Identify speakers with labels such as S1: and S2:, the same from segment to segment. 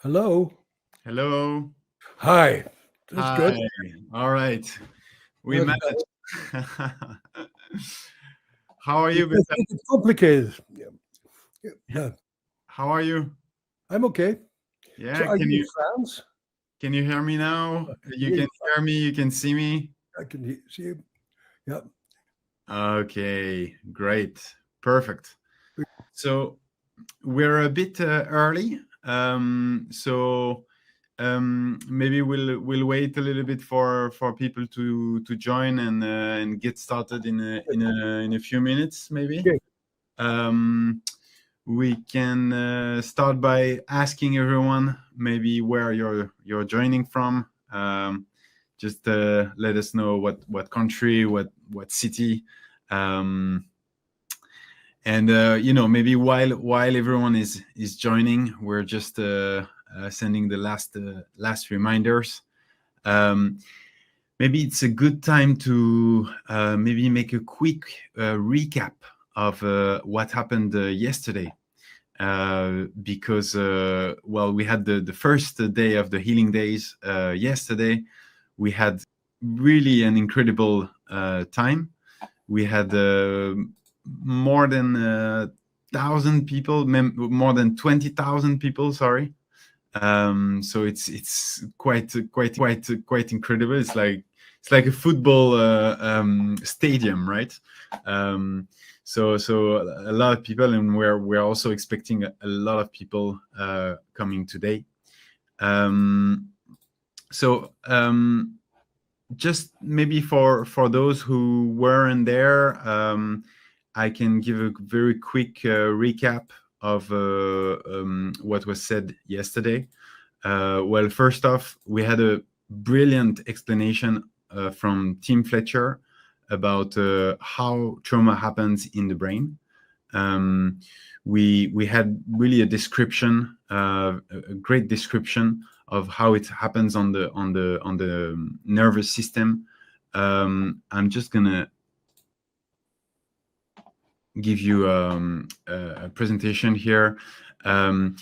S1: Hello.
S2: Hello.
S1: Hi. That's
S2: Hi.
S1: good.
S2: All right. We
S1: That's better.
S2: managed. How are
S1: You
S2: you,
S1: just
S2: Bessel?
S1: make it complicated. Yeah. Yeah. Yeah.
S2: How are you?
S1: I'm okay. So
S2: Yeah,
S1: are you in France?
S2: can you hear me now? You
S1: Yeah,
S2: can hear me, you can see me?
S1: I can see you. Yeah.
S2: Okay, great. Perfect. So we're a bit early. Maybe we'll wait a little bit for people to join and get started in a few minutes, maybe.
S1: Okay.
S2: Um, we can start by asking everyone maybe where you're joining from. Just let us know what country, what city, um, and maybe while everyone is joining, we're just sending the last reminders. Um, Maybe it's a good time to maybe make a quick recap of what happened yesterday because well, we had the first day of the healing days yesterday. We had really an incredible time. We had more than 1,000 people, more than 20,000 people. Sorry. So it's quite incredible. It's like a football stadium, right? Um, so a lot of people, and we're also expecting a lot of people coming today. Um, so just maybe for those who weren't there, I can give a very quick recap of what was said yesterday. Well, first off, we had a brilliant explanation from Tim Fletcher about how trauma happens in the brain. Um, we had really a great description of how it happens on the nervous system. I'm just gonna give you a presentation here. Um,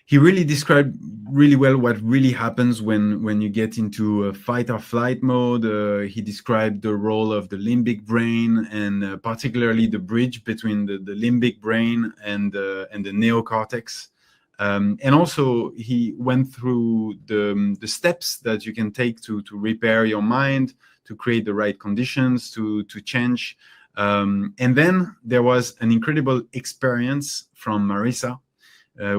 S2: he really described really well what really happens when you get into a fight or flight mode. He described the role of the limbic brain and particularly the bridge between the limbic brain and the neocortex. And also, he went through the steps that you can take to repair your mind, to create the right conditions, to change. And then there was an incredible experience from Marissa.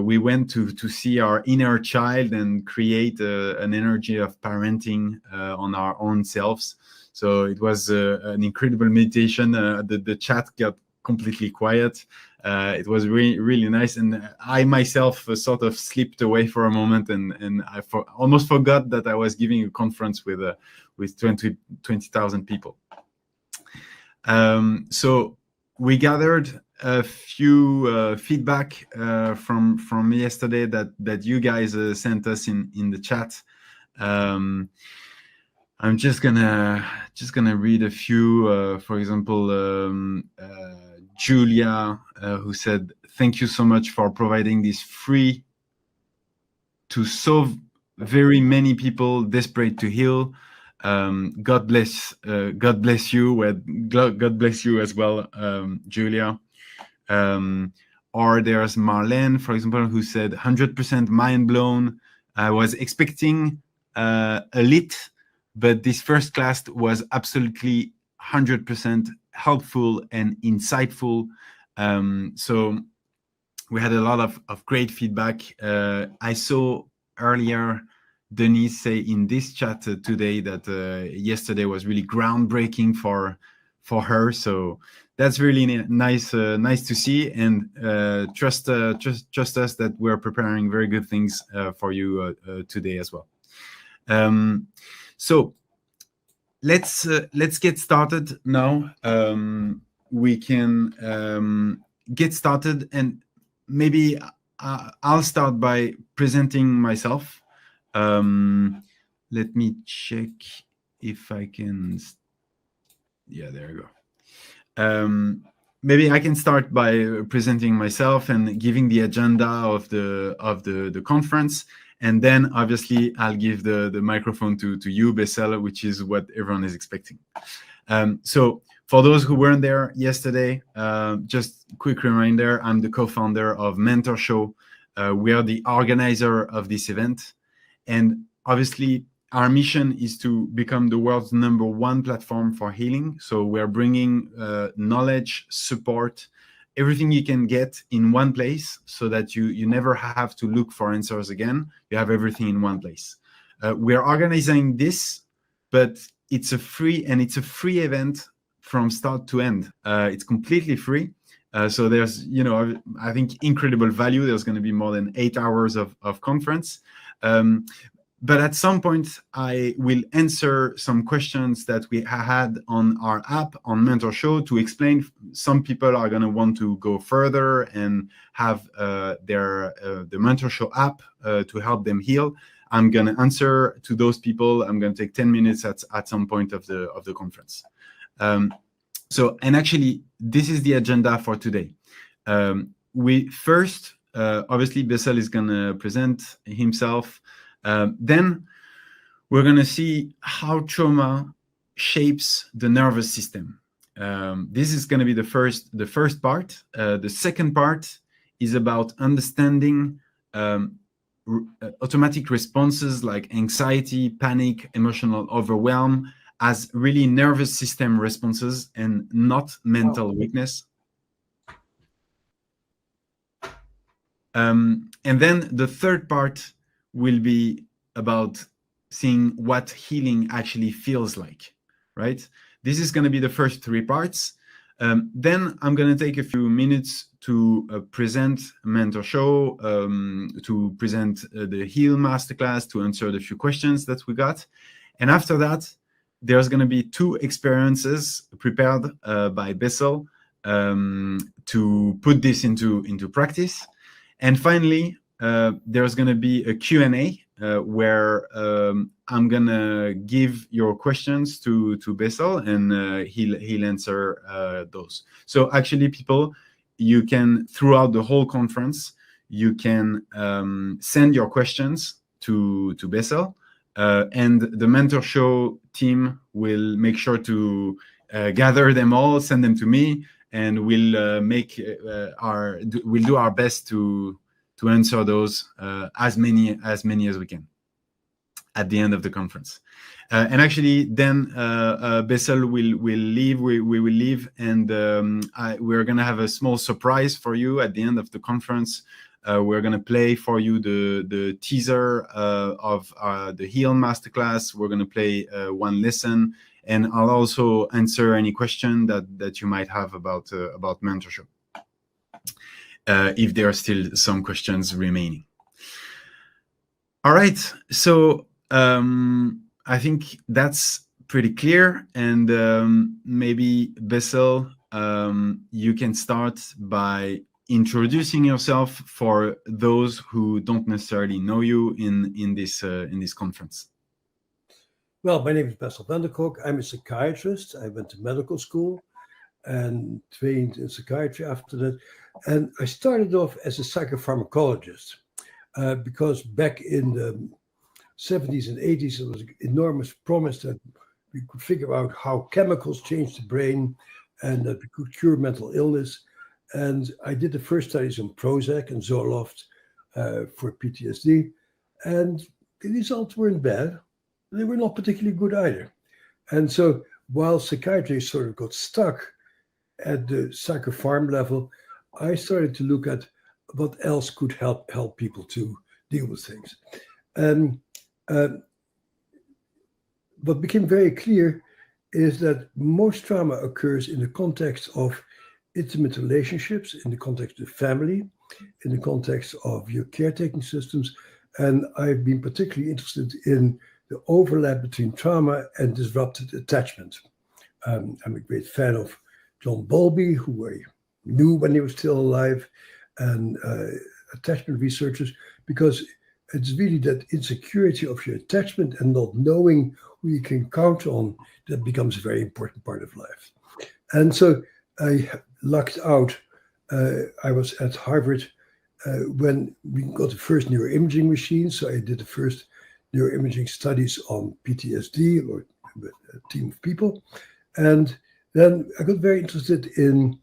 S2: We went to see our inner child and create an energy of parenting on our own selves. So it was an incredible meditation. The chat got completely quiet. It was really nice, and I myself sort of slipped away for a moment, and I almost forgot that I was giving a conference with 20,000 people. So we gathered a few feedback from yesterday that you guys sent us in the chat. Um, I'm just gonna read a few. For example, Julia, who said, "Thank you so much for providing this free to so very many people desperate to heal. God bless you. God bless you as well, Julia." Um, or there's Marlene, for example, who said 100% mind blown. I was expecting a lit, but this first class was absolutely 100% helpful and insightful. So we had a lot of great feedback. I saw earlier Denise say in this chat today that yesterday was really groundbreaking for her. So that's really nice to see, and trust us that we're preparing very good things for you today as well. Um, so let's get started now. We can get started, and maybe I'll start by presenting myself. Let me check if I can. Yeah, there you go. maybe I can start by presenting myself and giving the agenda of the conference, and then obviously I'll give the microphone to you, Bessel, which is what everyone is expecting. So for those who weren't there yesterday, just quick reminder: I'm the co-founder of Mentor Show. We are the organizer of this event, and obviously our mission is to become the world's #1 platform for healing. So we're bringing knowledge, support, everything you can get in one place, so that you never have to look for answers again. You have everything in one place. We're organizing this, but it's a free event from start to end. It's completely free. So there's, I think, incredible value. There's going to be more than 8 hours of conference. But at some point, I will answer some questions that we had on our app on Mentor Show to explain. Some people are going to want to go further and have the Mentor Show app to help them heal. I'm going to answer to those people. I'm going to take 10 minutes at some point of the conference. And actually, this is the agenda for today. We first, obviously, Bessel is going to present himself. Then we're going to see how trauma shapes the nervous system. This is going to be the first part. The second part is about understanding automatic responses like anxiety, panic, emotional overwhelm as really nervous system responses and not mental weakness. And then the third part will be about seeing what healing actually feels like, right? This is going to be the first 3 parts. Then I'm going to take a few minutes to present Mentor Show, to present the Heal Masterclass, to answer the few questions that we got. And after that, there's going to be 2 experiences prepared by Bessel to put this into practice. And finally, there's going to be a Q&A where I'm going to give your questions to Bessel, and he'll answer those. So actually, people, you can, throughout the whole conference, you can send your questions to Bessel, and the Mentor Show team will make sure to gather them all, send them to me, and we'll do our best to answer those as many as we can at the end of the conference. And actually, then Bessel will leave. We will leave, and we're going to have a small surprise for you at the end of the conference. We're going to play for you the teaser of the Heal Masterclass. We're going to play 1 lesson, and I'll also answer any question that you might have about mentorship, if there are still some questions remaining. All right, so I think that's pretty clear, and maybe Bessel, you can start by introducing yourself for those who don't necessarily know you in this conference.
S1: Well, my name is Bessel van der Kolk. I'm a psychiatrist. I went to medical school and trained in psychiatry after that. And I started off as a psychopharmacologist because back in the 70s and 80s, there was enormous promise that we could figure out how chemicals change the brain and that we could cure mental illness. And I did the first studies on Prozac and Zoloft for PTSD. And the results weren't bad. They were not particularly good either. And so while psychiatry sort of got stuck at the psychopharm level, I started to look at what else could help people to deal with things. And what became very clear is that most trauma occurs in the context of intimate relationships, in the context of family, in the context of your caretaking systems. And I've been particularly interested in the overlap between trauma and disrupted attachment. I'm a great fan of John Bowlby, who I knew when he was still alive, and attachment researchers, because it's really that insecurity of your attachment and not knowing who you can count on that becomes a very important part of life. And so I lucked out. I was at Harvard when we got the first neuroimaging machine. So I did the first neuroimaging studies on PTSD, or a team of people. And then I got very interested in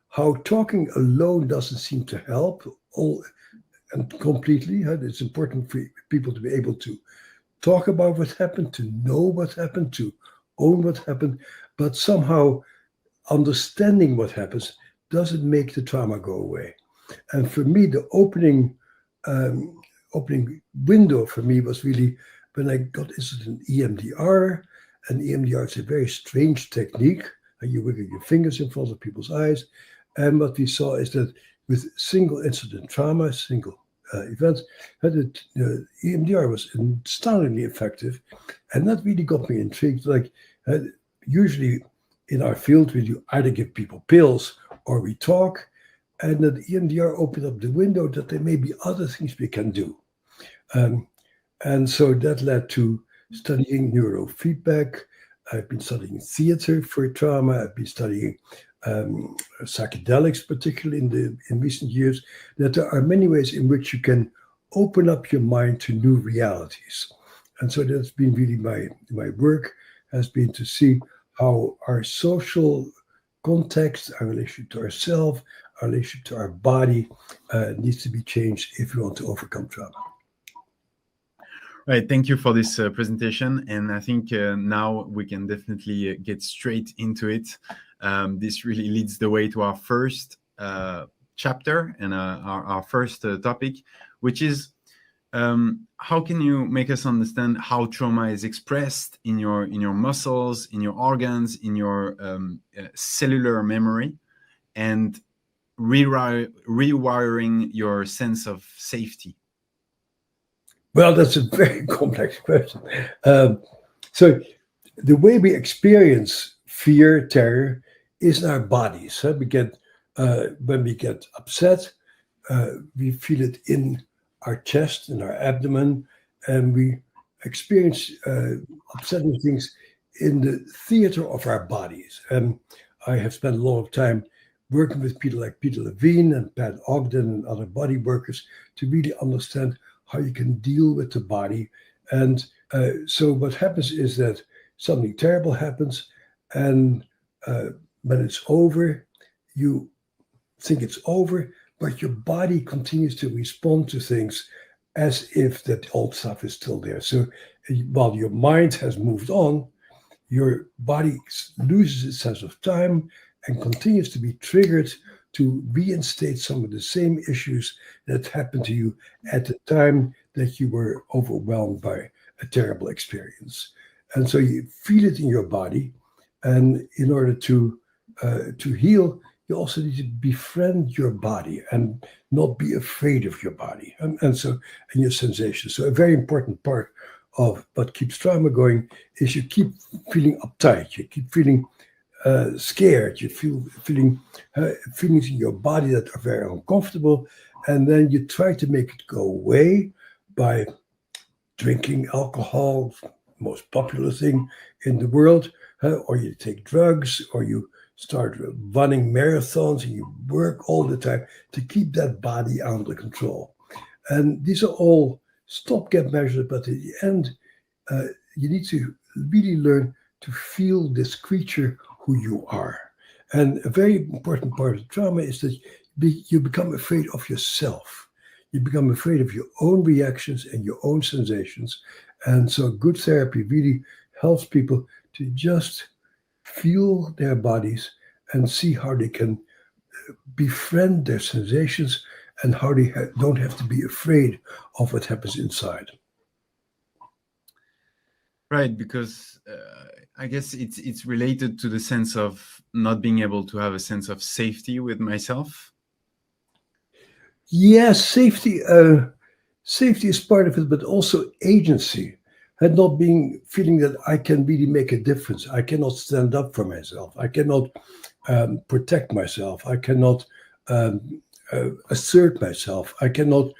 S1: how talking alone doesn't seem to help all and completely. It's important for people to be able to talk about what happened, to know what happened, to own what happened, but somehow understanding what happens doesn't make the trauma go away. And for me, the opening window for me was really when I got interested in EMDR. And EMDR is a very strange technique. You wiggle your fingers in front of people's eyes. And what we saw is that with single incident trauma, single events, EMDR was astoundingly effective. And that really got me intrigued. Like usually in our field, we do either give people pills or we talk. And that EMDR opened up the window that there may be other things we can do. And so that led to studying neurofeedback. I've been studying theater for trauma. I've been studying psychedelics, particularly in recent years. That there are many ways in which you can open up your mind to new realities. And so that's been really my work, has been to see how our social context, our relationship to ourselves, our relationship to our body needs to be changed if we want to overcome trauma.
S2: Right. Thank you for this presentation. And I think now we can definitely get straight into it. This really leads the way to our first chapter and our first topic, which is how can you make us understand how trauma is expressed in your muscles, in your organs, in your cellular memory, and rewiring your sense of safety?
S1: Well, that's a very complex question. So the way we experience fear, terror, is in our bodies. We get when we get upset, we feel it in our chest, in our abdomen, and we experience upsetting things in the theater of our bodies. And I have spent a lot of time working with people like Peter Levine and Pat Ogden and other body workers to really understand how you can deal with the body. And so what happens is that something terrible happens, and when it's over, you think it's over, but your body continues to respond to things as if that old stuff is still there. So while your mind has moved on, your body loses its sense of time and continues to be triggered to reinstate some of the same issues that happened to you at the time that you were overwhelmed by a terrible experience. And so you feel it in your body. And in order to heal, you also need to befriend your body and not be afraid of your body and your sensations. So a very important part of what keeps trauma going is you keep feeling uptight, you keep feeling scared, you feel feelings in your body that are very uncomfortable, and then you try to make it go away by drinking alcohol, most popular thing in the world, or you take drugs, or you start running marathons and you work all the time to keep that body under control. And these are all stopgap measures, but at the end, you need to really learn to feel this creature who you are. And a very important part of trauma is that you become afraid of yourself. You become afraid of your own reactions and your own sensations. And so good therapy really helps people to just feel their bodies and see how they can befriend their sensations and how they don't have to be afraid of what happens inside.
S2: Right, because I guess it's related to the sense of not being able to have a sense of safety with myself.
S1: Yes, safety is part of it, but also agency. And not feeling that I can really make a difference. I cannot stand up for myself. I cannot protect myself. I cannot assert myself. I cannot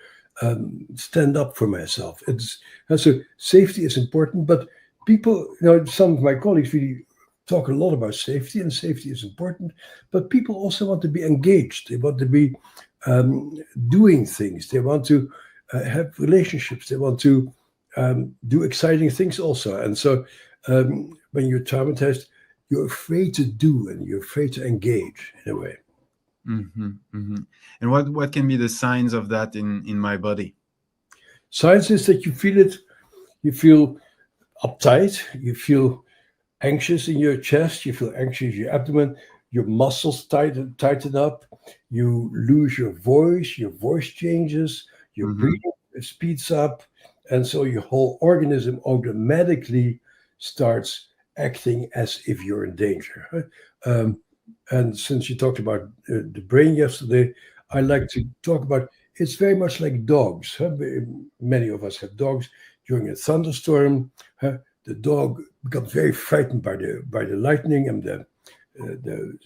S1: stand up for myself. So safety is important, but people, some of my colleagues really talk a lot about safety, and safety is important, but people also want to be engaged. They want to be doing things. They want to have relationships. They want to do exciting things also. And so when you're traumatized, you're afraid to do and you're afraid to engage in a way.
S2: And what can be the signs of that in my body?
S1: Signs is that you feel it. You feel uptight. You feel anxious in your chest. You feel anxious in your abdomen. Your muscles tighten up. You lose your voice. Your voice changes. Your breathing speeds up. And so your whole organism automatically starts acting as if you're in danger. And since you talked about the brain yesterday, I like to talk about it's very much like dogs. Many of us have dogs. During a thunderstorm, the dog becomes very frightened by the lightning and the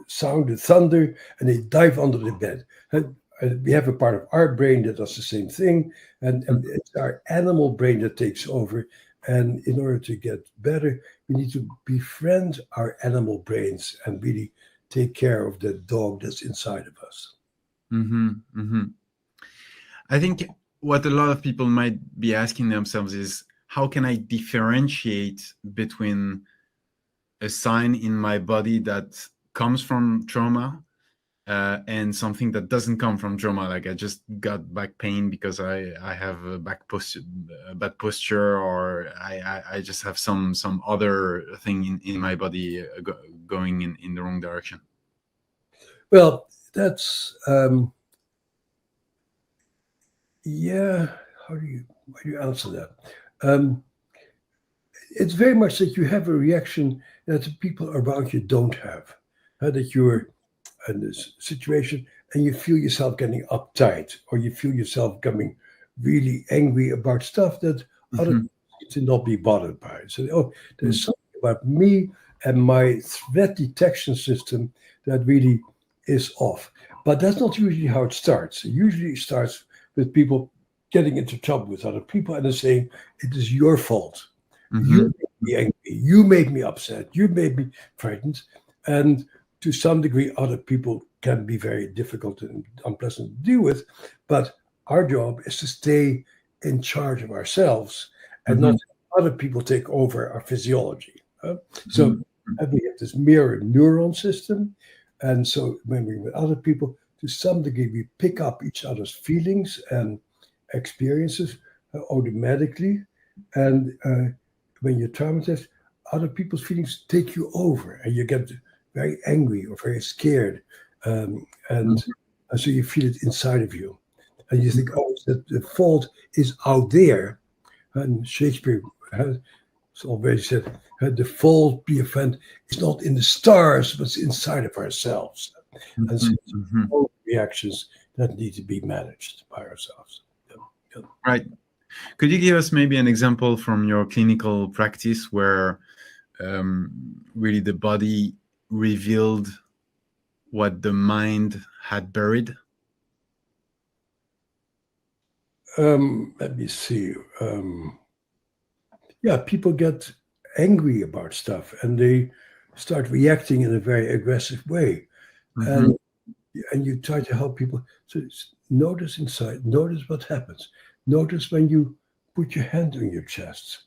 S1: sound, the thunder, and they dive under the bed. And we have a part of our brain that does the same thing, and it's our animal brain that takes over. And in order to get better, we need to befriend our animal brains and really take care of the dog that's inside of us.
S2: I think what a lot of people might be asking themselves is, how can I differentiate between a sign in my body that comes from trauma and something that doesn't come from trauma? Like I just got back pain because I have a bad posture, or I just have some other thing in my body going in the wrong direction.
S1: Well, that's yeah. How do you answer that? It's very much that you have a reaction that the people around you don't have. That you're in this situation and you feel yourself getting uptight, or you feel yourself becoming really angry about stuff that other people seem to not be bothered by. So, oh, there's something about me and my threat detection system that really is off. But that's not usually how it starts. It usually starts with people getting into trouble with other people and they're saying, it is your fault. You made me angry. You made me upset. You made me frightened. And to some degree, other people can be very difficult and unpleasant to deal with. But our job is to stay in charge of ourselves and not let other people take over our physiology. So we have this mirror neuron system. And so when we're with other people, to some degree, we pick up each other's feelings and experiences automatically. And when you're traumatized, other people's feelings take you over and you get very angry or very scared. And so you feel it inside of you. And you think, oh, that the fault is out there. And Shakespeare has already said, the fault, be a friend, is not in the stars, but it's inside of ourselves. And so all reactions that need to be managed by ourselves.
S2: Right. Could you give us maybe an example from your clinical practice where really the body revealed what the mind had buried?
S1: Let me see. People get angry about stuff and they start reacting in a very aggressive way. And you try to help people. So notice inside, notice what happens. Notice when you put your hand on your chest,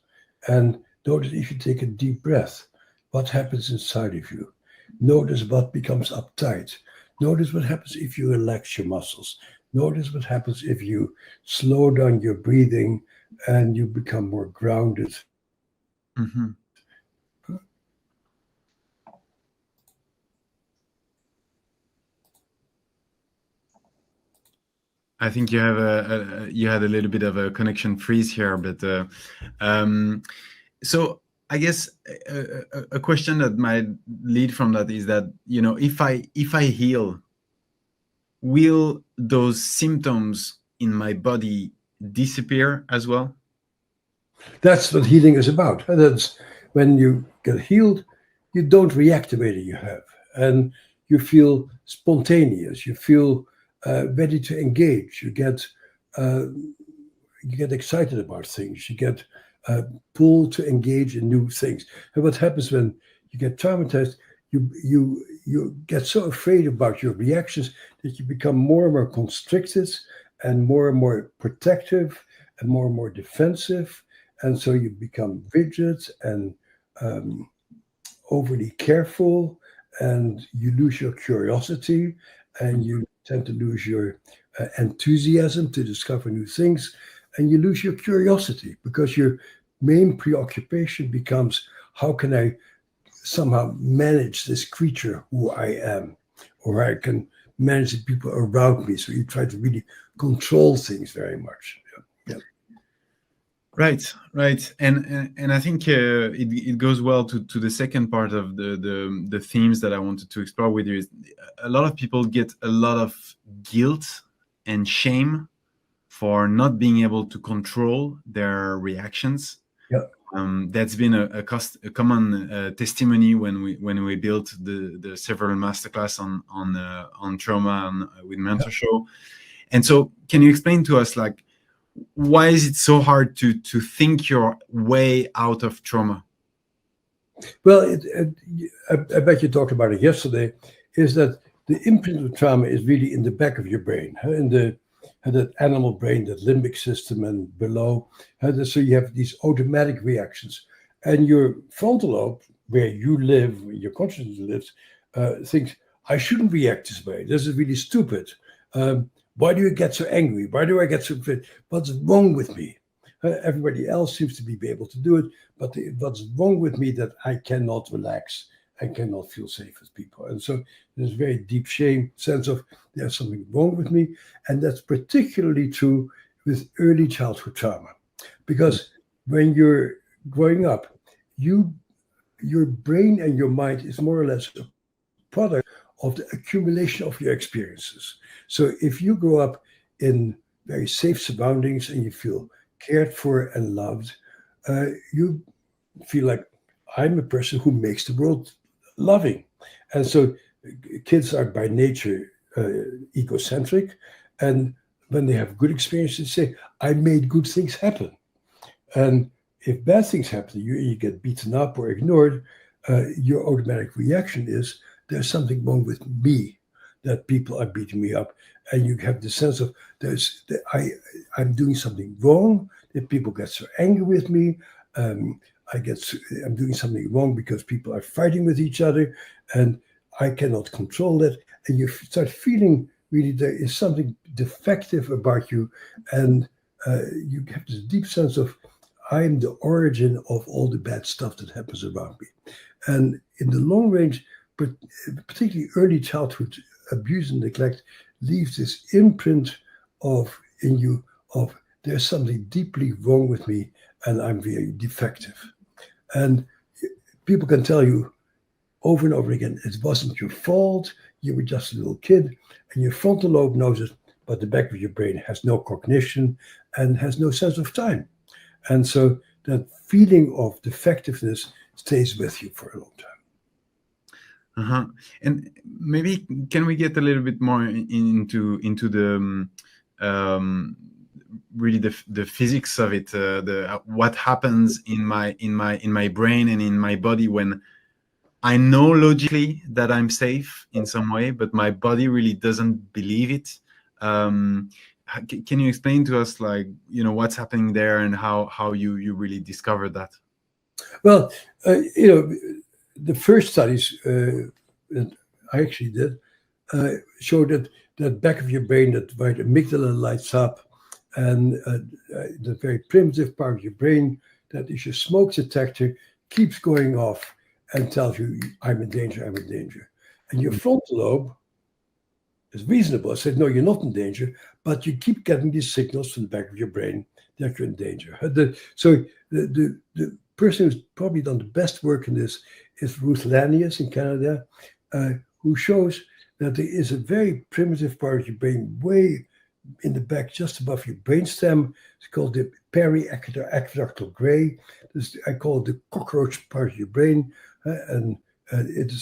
S1: and notice if you take a deep breath, what happens inside of you. Notice what becomes uptight. Notice what happens if you relax your muscles. Notice what happens if you slow down your breathing and you become more grounded.
S2: I think you have you had a little bit of a connection freeze here, but so I guess a question that might lead from that is that, you know, if I heal, will those symptoms in my body disappear as well?
S1: That's what healing is about. That's when you get healed, you don't react the way that you have, and you feel spontaneous. You feel ready to engage. You get excited about things. You get pulled to engage in new things. And what happens when you get traumatized, you get so afraid about your reactions that you become more and more constricted and more protective and more defensive. And so you become rigid and overly careful, and you lose your curiosity, and you tend to lose your enthusiasm to discover new things, and you lose your curiosity because your main preoccupation becomes, how can I somehow manage this creature who I am, or I can manage the people around me. So you try to really control things very much. Yeah.
S2: Right, and I think it goes well to the second part of the themes that I wanted to explore with you. Is a lot of people get a lot of guilt and shame for not being able to control their reactions.
S1: Yeah.
S2: That's been a common testimony when we built the several masterclass on trauma and with Mentor Show. And so, can you explain to us, like, why is it so hard to think your way out of trauma?
S1: Well, I bet you talked about it yesterday, is that the imprint of trauma is really in the back of your brain, in that animal brain, that limbic system and below. So you have these automatic reactions. And your frontal lobe, where you live, where your consciousness lives, thinks, I shouldn't react this way. This is really stupid. Why do you get so angry? Why do I get so fit? What's wrong with me? Everybody else seems to be able to do it, but what's wrong with me that I cannot relax and cannot feel safe with people? And so there's a very deep shame, sense of there's something wrong with me. And that's particularly true with early childhood trauma. Because when you're growing up, your brain and your mind is more or less a product of the accumulation of your experiences. So if you grow up in very safe surroundings and you feel cared for and loved, you feel like, I'm a person who makes the world loving. And so kids are by nature egocentric. And when they have good experiences, they say, I made good things happen. And if bad things happen to you and you get beaten up or ignored, your automatic reaction is, there's something wrong with me, that people are beating me up. And you have the sense of, I'm doing something wrong, that people get so angry with me. I'm doing something wrong because people are fighting with each other and I cannot control that. And you start feeling really there is something defective about you. And you have this deep sense of, I'm the origin of all the bad stuff that happens around me. And in the long range, but particularly early childhood abuse and neglect leaves this imprint in you of, there's something deeply wrong with me and I'm very defective. And people can tell you over and over again, it wasn't your fault, you were just a little kid, and your frontal lobe knows it, but the back of your brain has no cognition and has no sense of time. And so that feeling of defectiveness stays with you for a long time.
S2: And maybe can we get a little bit more into the really the physics of it, what happens in my brain and in my body when I know logically that I'm safe in some way, but my body really doesn't believe it. Can you explain to us, like, what's happening there and how you really discovered that?
S1: Well, the first studies that I actually did showed that back of your brain, that right amygdala lights up, and the very primitive part of your brain that is your smoke detector keeps going off and tells you, I'm in danger, I'm in danger. And your frontal lobe is reasonable. I said, no, you're not in danger, but you keep getting these signals from the back of your brain that you're in danger. So the person who's probably done the best work in this is Ruth Lanius in Canada, who shows that there is a very primitive part of your brain way in the back, just above your brainstem. It's called the periaqueductal gray. I call it the cockroach part of your brain, and it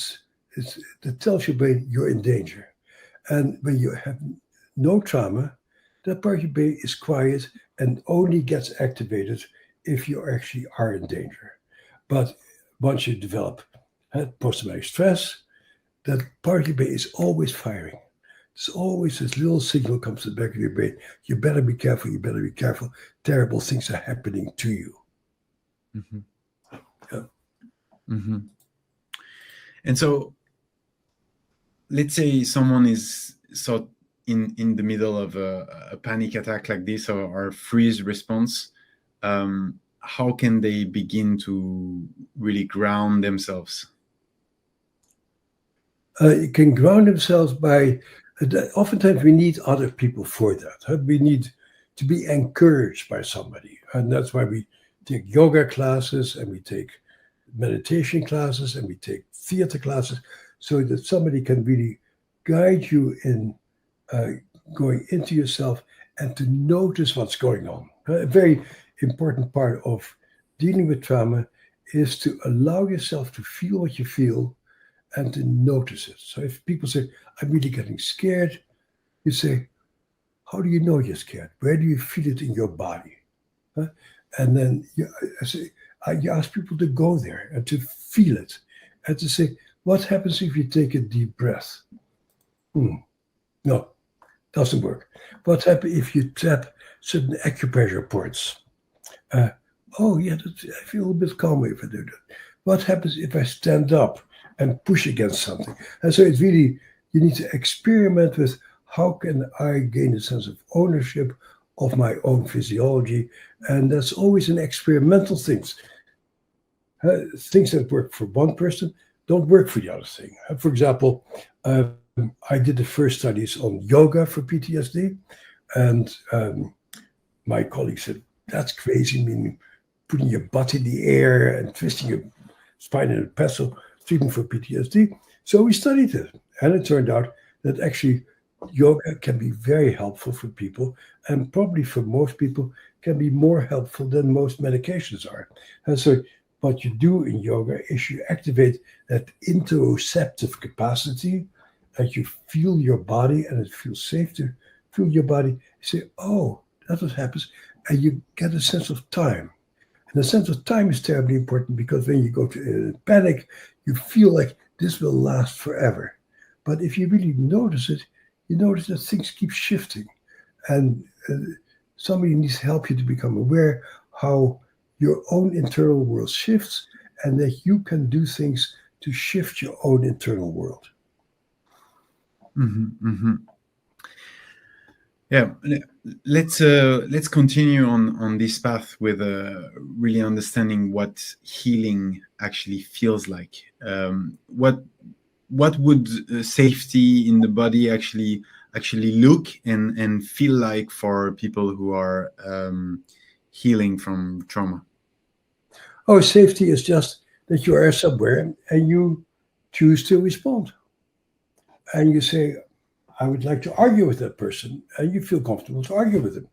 S1: tells your brain you're in danger. And when you have no trauma, that part of your brain is quiet and only gets activated if you actually are in danger. But once you develop post-traumatic stress, that part of your brain is always firing. There's always this little signal comes to the back of your brain. You better be careful. You better be careful. Terrible things are happening to you.
S2: Mm-hmm.
S1: Yeah.
S2: Mm-hmm. And so, let's say someone is in the middle of a panic attack like this, or a freeze response. How can they begin to really ground themselves?
S1: You can ground themselves by, oftentimes we need other people for that. We need to be encouraged by somebody. And that's why we take yoga classes and we take meditation classes and we take theater classes, so that somebody can really guide you in going into yourself and to notice what's going on. A very important part of dealing with trauma is to allow yourself to feel what you feel and to notice it. So if people say, I'm really getting scared, you say, how do you know you're scared? Where do you feel it in your body? And then you ask people to go there and to feel it and to say, what happens if you take a deep breath? No, doesn't work. What happens if you tap certain acupressure points? Oh, yeah, I feel a bit calmer if I do that. What happens if I stand up and push against something? And so it's really, you need to experiment with, how can I gain a sense of ownership of my own physiology? And that's always an experimental things. Things that work for one person don't work for the other thing. For example, I did the first studies on yoga for PTSD, and my colleague said, that's crazy, meaning putting your butt in the air and twisting your spine in a pretzel, treatment for PTSD. So we studied it, and it turned out that actually yoga can be very helpful for people, and probably for most people can be more helpful than most medications are. And so what you do in yoga is you activate that interoceptive capacity, and you feel your body, and it feels safe to feel your body. You say, oh, that's what happens. And you get a sense of time. And the sense of time is terribly important, because when you go to panic, you feel like this will last forever. But if you really notice it, you notice that things keep shifting. And somebody needs to help you to become aware how your own internal world shifts, and that you can do things to shift your own internal world.
S2: Mm-hmm, mm-hmm. Yeah, let's continue on this path with really understanding what healing actually feels like. What would safety in the body actually look and feel like for people who are healing from trauma?
S1: Oh, safety is just that you are somewhere and you choose to respond. And you say, I would like to argue with that person, and you feel comfortable to argue with them.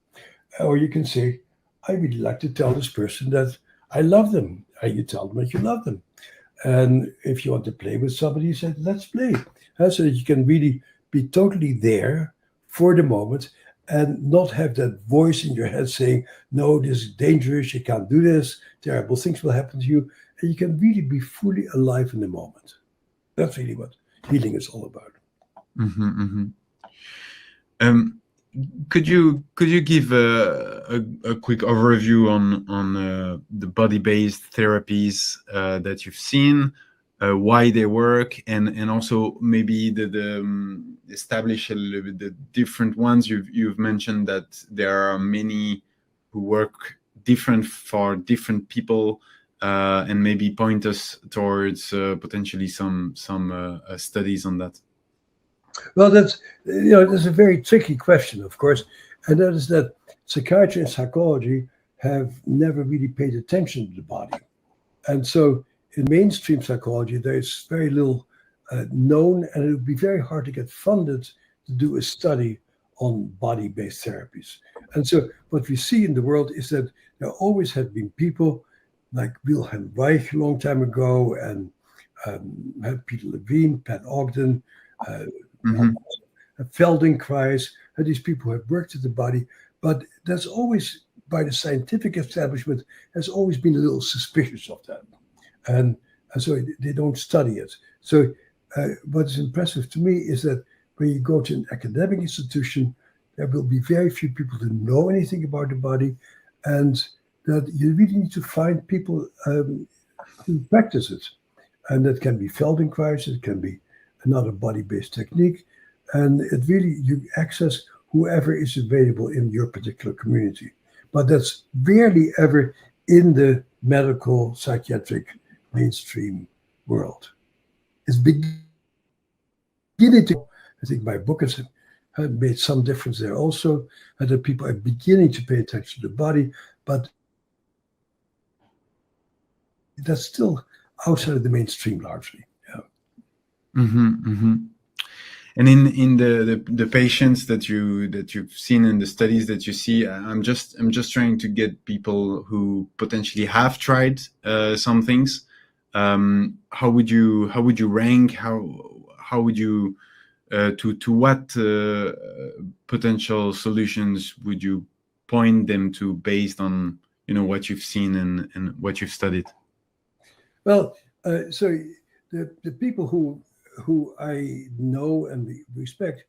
S1: Or you can say, I really like to tell this person that I love them, and you tell them that you love them. And if you want to play with somebody, you say, let's play. So that you can really be totally there for the moment, and not have that voice in your head saying, no, this is dangerous, you can't do this, terrible things will happen to you. And you can really be fully alive in the moment. That's really what healing is all about.
S2: Mm-hmm, mm-hmm. Could you give a quick overview on the body-based therapies that you've seen, why they work, and also maybe the establish a little bit the different ones you've mentioned, that there are many who work different for different people, and maybe point us towards potentially some studies on that.
S1: Well, that's a very tricky question, of course, and that is that psychiatry and psychology have never really paid attention to the body, and so in mainstream psychology there is very little known, and it would be very hard to get funded to do a study on body-based therapies. And so what we see in the world is that there always have been people like Wilhelm Reich a long time ago, and Peter Levine, Pat Ogden.
S2: Mm-hmm.
S1: Feldenkrais, and these people who have worked with the body, but that's always, by the scientific establishment, has always been a little suspicious of that. And and so they don't study it. So what is impressive to me is that when you go to an academic institution, there will be very few people who know anything about the body, and that you really need to find people who practice it. And that can be Feldenkrais, it can be another body-based technique, and it really, you access whoever is available in your particular community. But that's rarely ever in the medical psychiatric mainstream world. It's beginning to, I think my book has made some difference there also, and that people are beginning to pay attention to the body, but that's still outside of the mainstream largely. Yeah.
S2: And in the patients that you've seen in the studies that you see, I'm just trying to get people who potentially have tried some things. How would you rank? How would you to what potential solutions would you point them to based on what you've seen and what you've studied?
S1: Well, so the people who I know and respect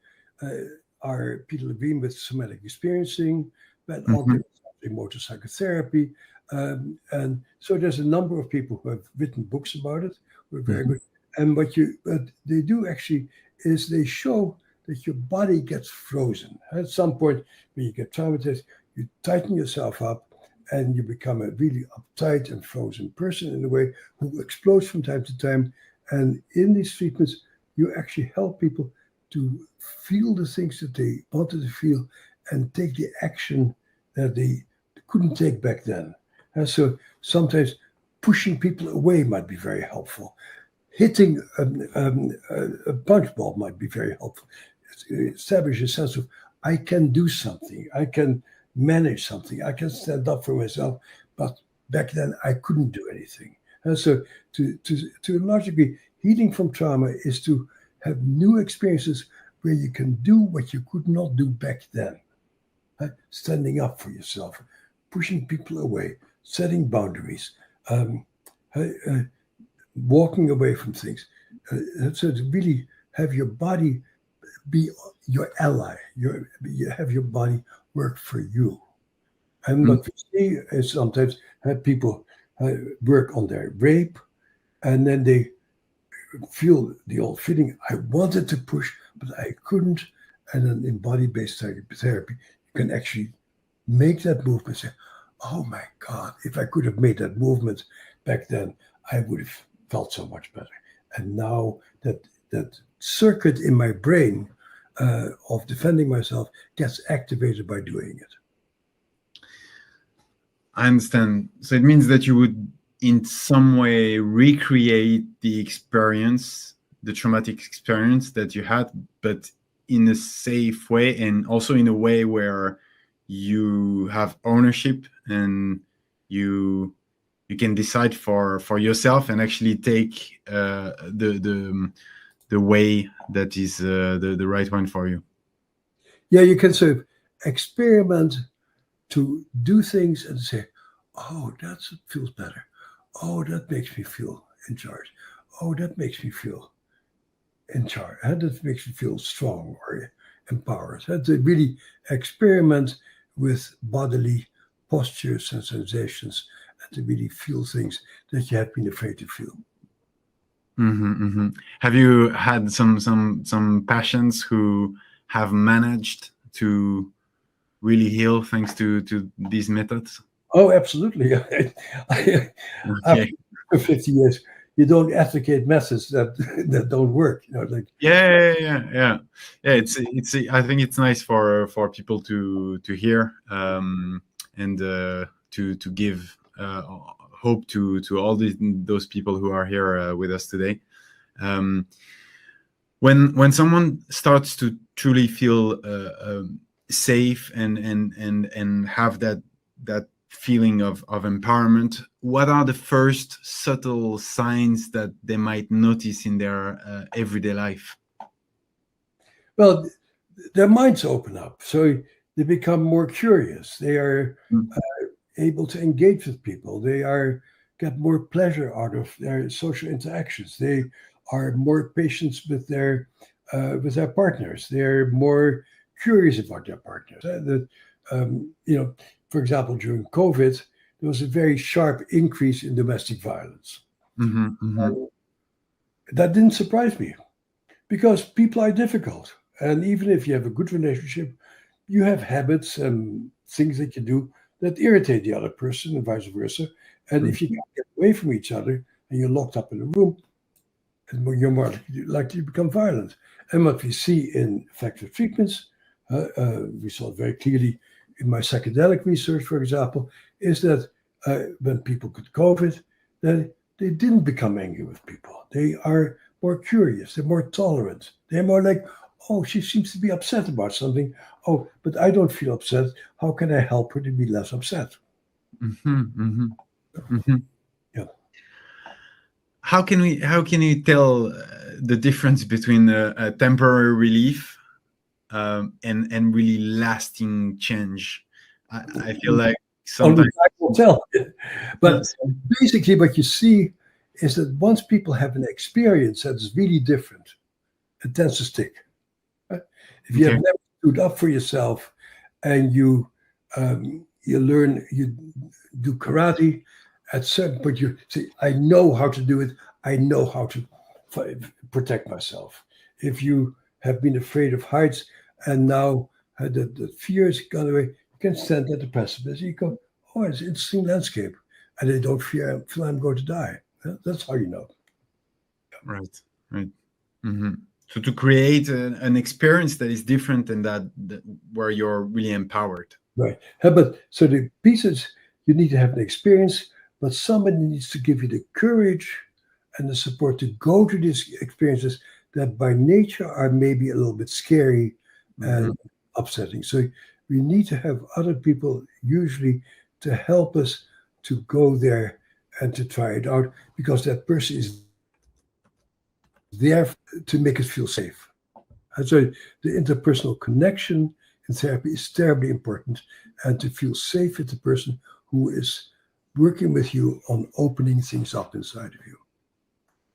S1: are Peter Levine with somatic experiencing, Ben Alter motor psychotherapy, and so there's a number of people who have written books about it. We're very good, and what they do actually is they show that your body gets frozen at some point when you get traumatized. You tighten yourself up, and you become a really uptight and frozen person in a way who explodes from time to time. And in these treatments, you actually help people to feel the things that they wanted to feel and take the action that they couldn't take back then. And so sometimes pushing people away might be very helpful. Hitting a punch ball might be very helpful. Establish a sense of, I can do something. I can manage something. I can stand up for myself. But back then, I couldn't do anything. And so to a large degree, healing from trauma is to have new experiences where you can do what you could not do back then. Standing up for yourself, pushing people away, setting boundaries, walking away from things. So to really have your body be your ally, you have your body work for you. And what we see is sometimes have people work on their rape, and then they feel the old feeling, I wanted to push, but I couldn't. And then in body-based therapy, you can actually make that movement, say, oh my God, if I could have made that movement back then, I would have felt so much better. And now that circuit in my brain of defending myself gets activated by doing it.
S2: I understand. So it means that you would in some way recreate the experience, the traumatic experience that you had, but in a safe way, and also in a way where you have ownership and you can decide for yourself and actually take the way that is the right one for you.
S1: Yeah, you can sort of experiment to do things and say, oh, that feels better. Oh, that makes me feel in charge. Oh, that makes me feel in charge. That makes me feel strong or empowered. To really experiment with bodily postures and sensations and to really feel things that you have been afraid to feel.
S2: Have you had some patients who have managed to really heal thanks to these methods?
S1: Oh, absolutely. After 50 years, you don't advocate methods that don't work. Like
S2: Yeah. It's I think it's nice for people to hear and to give hope to all those people who are here with us today. When someone starts to truly feel safe and have that feeling of empowerment, what are the first subtle signs that they might notice in their everyday life?
S1: Well, their minds open up, so they become more curious. They are able to engage with people. They are get more pleasure out of their social interactions. They are more patient with their partners. They're more curious about their partners. For example, during COVID, there was a very sharp increase in domestic violence. That didn't surprise me because people are difficult. And even if you have a good relationship, you have habits and things that you do that irritate the other person and vice versa. And if you can't get away from each other and you're locked up in a room, you're more likely to become violent. And what we see in effective treatments, we saw it very clearly in my psychedelic research, for example, is that when people get COVID, then they didn't become angry with people. They are more curious. They're more tolerant. They're more like, oh, she seems to be upset about something. Oh, but I don't feel upset. How can I help her to be less upset? Yeah.
S2: How can we tell the difference between a temporary relief and really lasting change? I feel like sometimes
S1: I will tell. But basically, what you see is that once people have an experience that is really different, it tends to stick. Right? If you have never stood up for yourself and you learn, you do karate, at certain point you say, I know how to do it. I know how to protect myself. If you have been afraid of heights and now the fear is gone away, you can stand at the precipice. You go, oh, it's an interesting landscape. And I don't feel I'm going to die. That's how you know.
S2: Right. So to create an experience that is different than that where you're really empowered.
S1: Right. But so the pieces, you need to have an experience, but somebody needs to give you the courage and the support to go to these experiences that by nature are maybe a little bit scary and upsetting. So we need to have other people usually to help us to go there and to try it out, because that person is there to make us feel safe. And so the interpersonal connection in therapy is terribly important, and to feel safe with the person who is working with you on opening things up inside of you.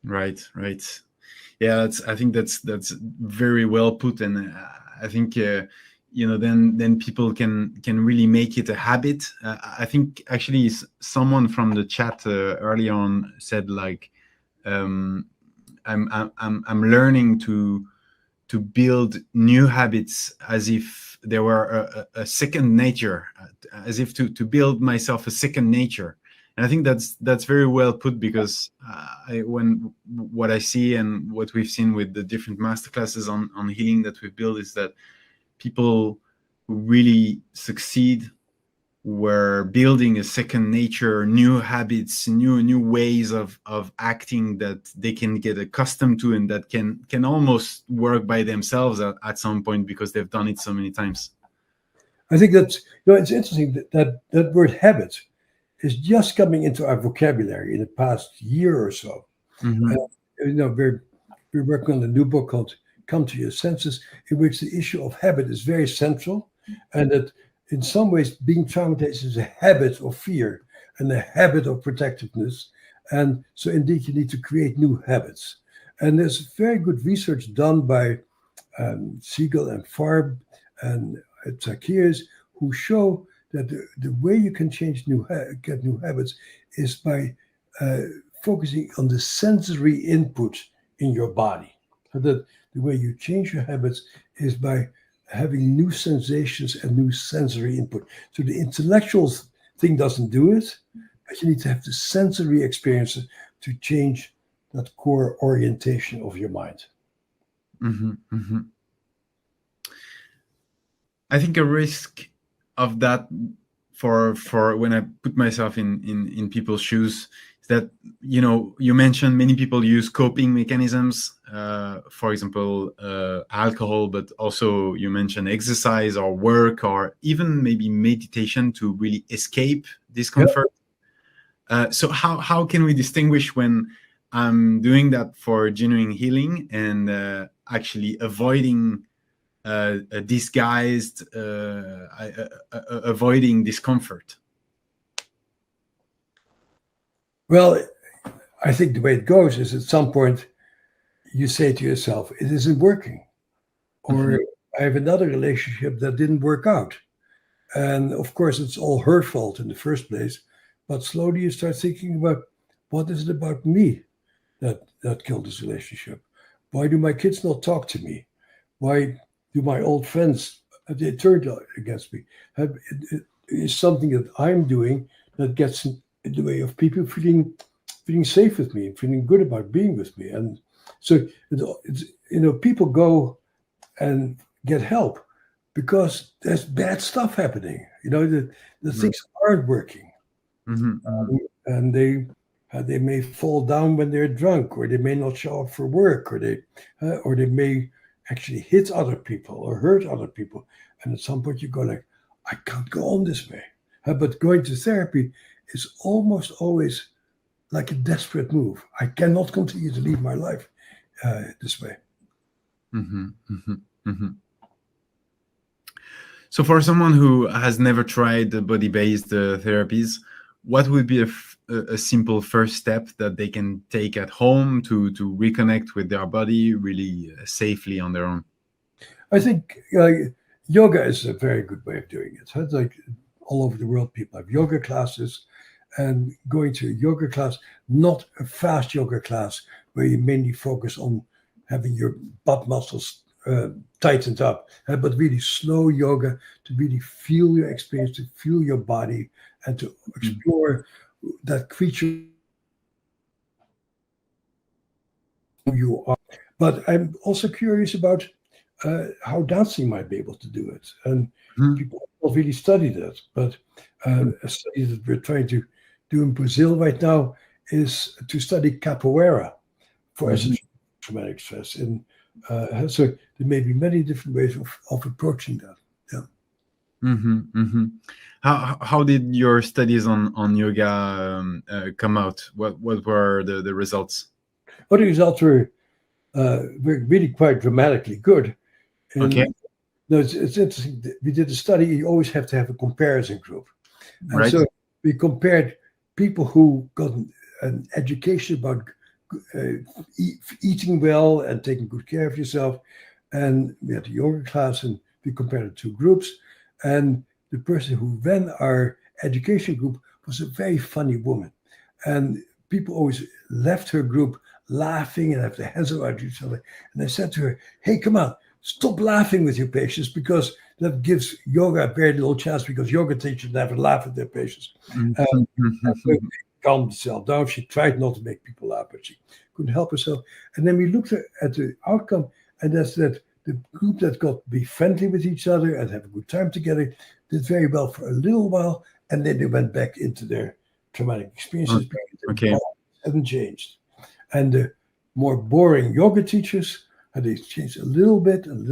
S2: Right. Yeah, I think that's very well put, and I think then people can really make it a habit. I think actually someone from the chat early on said like, I'm learning to build new habits as if there were a second nature, as if to build myself a second nature. And I think that's very well put, because what I see and what we've seen with the different masterclasses on healing that we've built is that people who really succeed were building a second nature, new habits, new ways of acting that they can get accustomed to and that can almost work by themselves at some point because they've done it so many times.
S1: I think that's, it's interesting that word habit is just coming into our vocabulary in the past year or so. We're working on a new book called Come to Your Senses, in which the issue of habit is very central, and that in some ways being traumatized is a habit of fear and a habit of protectiveness. And so indeed you need to create new habits. And there's very good research done by Siegel and Farb and Zacchaeus, who show that the way you can get new habits is by focusing on the sensory input in your body. So that the way you change your habits is by having new sensations and new sensory input. So the intellectual thing doesn't do it, but you need to have the sensory experiences to change that core orientation of your mind.
S2: I think a risk of that for when I put myself in people's shoes is that, you mentioned many people use coping mechanisms, for example, alcohol, but also you mentioned exercise or work or even maybe meditation to really escape discomfort. Yep. So how can we distinguish when I'm doing that for genuine healing and actually avoiding disguised, avoiding discomfort?
S1: Well, I think the way it goes is at some point you say to yourself, it isn't working. Or I have another relationship that didn't work out. And of course, it's all her fault in the first place. But slowly you start thinking about what is it about me that killed this relationship? Why do my kids not talk to me? Why do my old friends they turned against me? It is something that I'm doing that gets in the way of people feeling safe with me, feeling good about being with me. And so it's people go and get help because there's bad stuff happening. The things aren't working, and they may fall down when they're drunk, or they may not show up for work, or they may actually hit other people or hurt other people. And at some point, you go like, I can't go on this way. But going to therapy is almost always like a desperate move. I cannot continue to live my life this way.
S2: So for someone who has never tried the body-based therapies, what would be a simple first step that they can take at home to reconnect with their body really safely on their own?
S1: I think yoga is a very good way of doing it. It's like all over the world, people have yoga classes, and going to a yoga class, not a fast yoga class where you mainly focus on having your butt muscles tightened up, but really slow yoga to really feel your experience, to feel your body, and to explore that creature who you are. But I'm also curious about how dancing might be able to do it. And people don't really study that. But a study that we're trying to do in Brazil right now is to study capoeira for traumatic stress. And so there may be many different ways of approaching that. Yeah.
S2: How did your studies on yoga come out? What were the results?
S1: Well, the results were really quite dramatically good. And
S2: okay.
S1: No, it's interesting. We did a study. You always have to have a comparison group. And
S2: right.
S1: So we compared people who got an education about eating well and taking good care of yourself. And we had a yoga class, and we compared the two groups. And the person who ran our education group was a very funny woman. And people always left her group laughing and have their hands around each other. And I said to her, hey, come on, stop laughing with your patients, because that gives yoga a very little chance, because yoga teachers never laugh at their patients. She calmed herself down. She tried not to make people laugh, but she couldn't help herself. And then we looked at the outcome, and that's that the group that got to be friendly with each other and have a good time together did very well for a little while, and then they went back into their traumatic experiences.
S2: Okay.
S1: Hadn't changed. And the more boring yoga teachers, they changed a little bit, and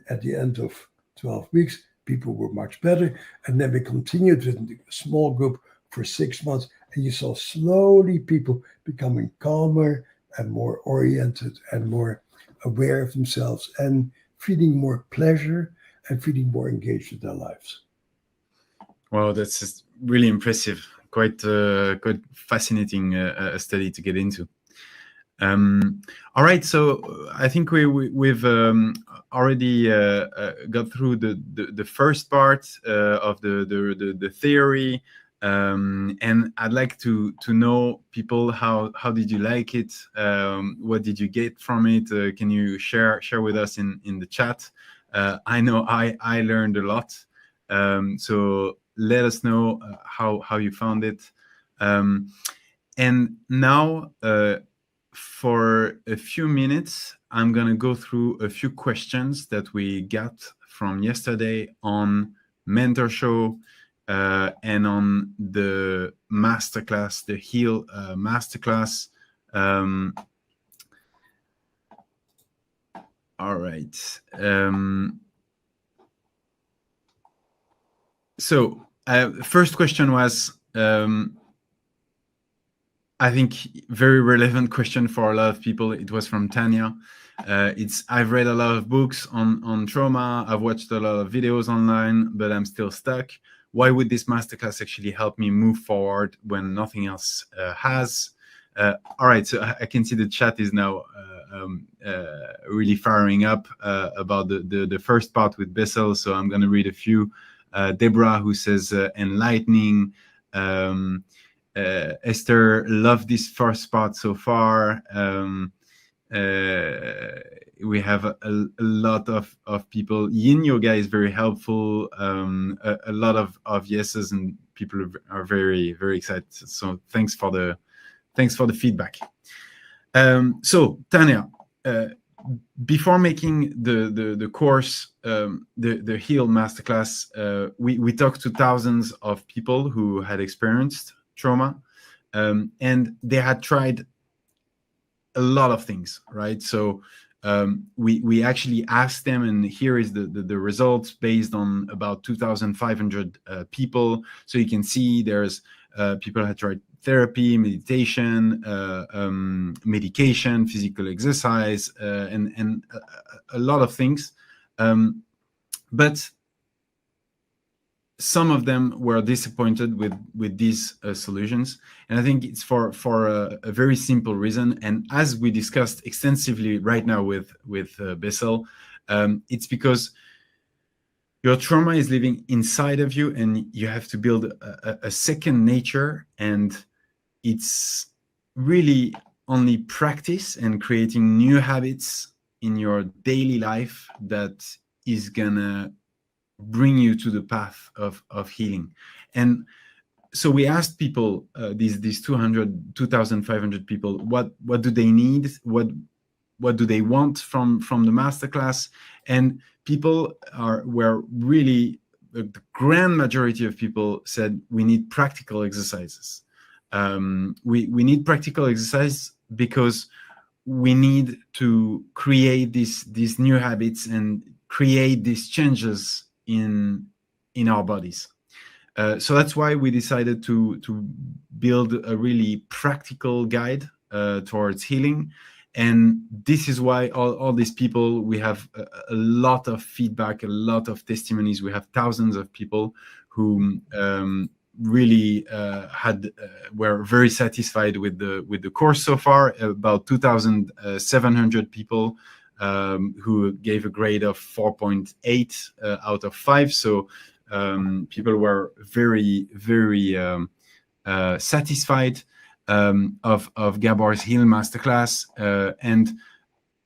S1: at the end of 12 weeks, people were much better. And then we continued with a small group for 6 months, and you saw slowly people becoming calmer and more oriented and more aware of themselves and feeling more pleasure and feeling more engaged with their lives.
S2: Wow, that's just really impressive. Quite fascinating study to get into. All right, so I think we've already got through the first part of the theory, and I'd like to know, people, how did you like it? What did you get from it? Can you share with us in the chat? I know I learned a lot, so let us know how you found it. And now, for a few minutes, I'm going to go through a few questions that we got from yesterday on Mentor Show and on the masterclass, the Heal masterclass. All right. So first question was, I think very relevant question for a lot of people. It was from Tanya. I've read a lot of books on trauma. I've watched a lot of videos online, but I'm still stuck. Why would this masterclass actually help me move forward when nothing else has? All right, so I can see the chat is now really firing up about the first part with Bessel. So I'm going to read a few. Deborah, who says enlightening. Esther, love this first part so far. We have a lot of people. Yin yoga is very helpful. A lot of yeses, and people are very, very excited. So thanks for the feedback. So Tanya, before making the course, the Heal Masterclass, we talked to thousands of people who had experienced trauma, and they had tried a lot of things, right? So we actually asked them, and here is the results based on about 2,500 people. So you can see there's people had tried therapy, meditation, medication, physical exercise, and a lot of things. But some of them were disappointed with these solutions, and I think it's for a very simple reason. And as we discussed extensively right now with Bessel, it's because your trauma is living inside of you, and you have to build a second nature. And it's really only practice and creating new habits in your daily life that is gonna bring you to the path of healing. And so we asked people, these 2,500 people, what do they need? What do they want from the masterclass? And people were really, the grand majority of people said we need practical exercises. We need practical exercise because we need to create these new habits and create these changes in our bodies. So that's why we decided to build a really practical guide towards healing. And this is why all these people, we have a lot of feedback, a lot of testimonies. We have thousands of people who really were very satisfied with the course so far. About 2,700 people who gave a grade of 4.8 out of 5. So people were very, very satisfied of Gabor's Heal Masterclass. And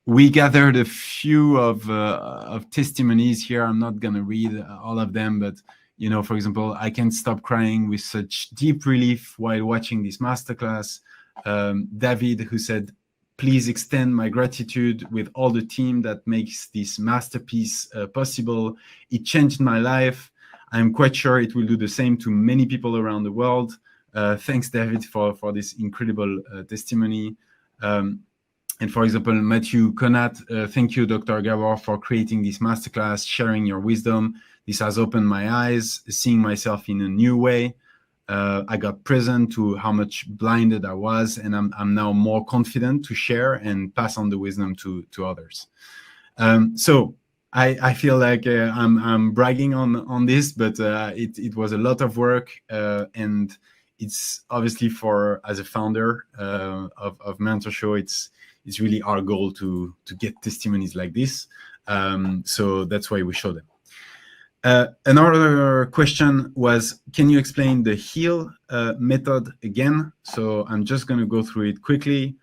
S2: we gathered a few of testimonies here. I'm not going to read all of them, but for example, I can't stop crying with such deep relief while watching this masterclass. David, who said, please extend my gratitude with all the team that makes this masterpiece possible. It changed my life. I'm quite sure it will do the same to many people around the world. Thanks, David, for this incredible testimony. And for example, Matthew Conat, thank you, Dr. Gabor, for creating this masterclass, sharing your wisdom. This has opened my eyes, seeing myself in a new way. I got present to how much blinded I was, and I'm now more confident to share and pass on the wisdom to others. So I feel like I'm bragging on this, but it was a lot of work, and it's obviously as a founder of Mentor Show, it's really our goal to get testimonies like this. So that's why we show them. Another question was, can you explain the HEAL method again? So I'm just going to go through it quickly.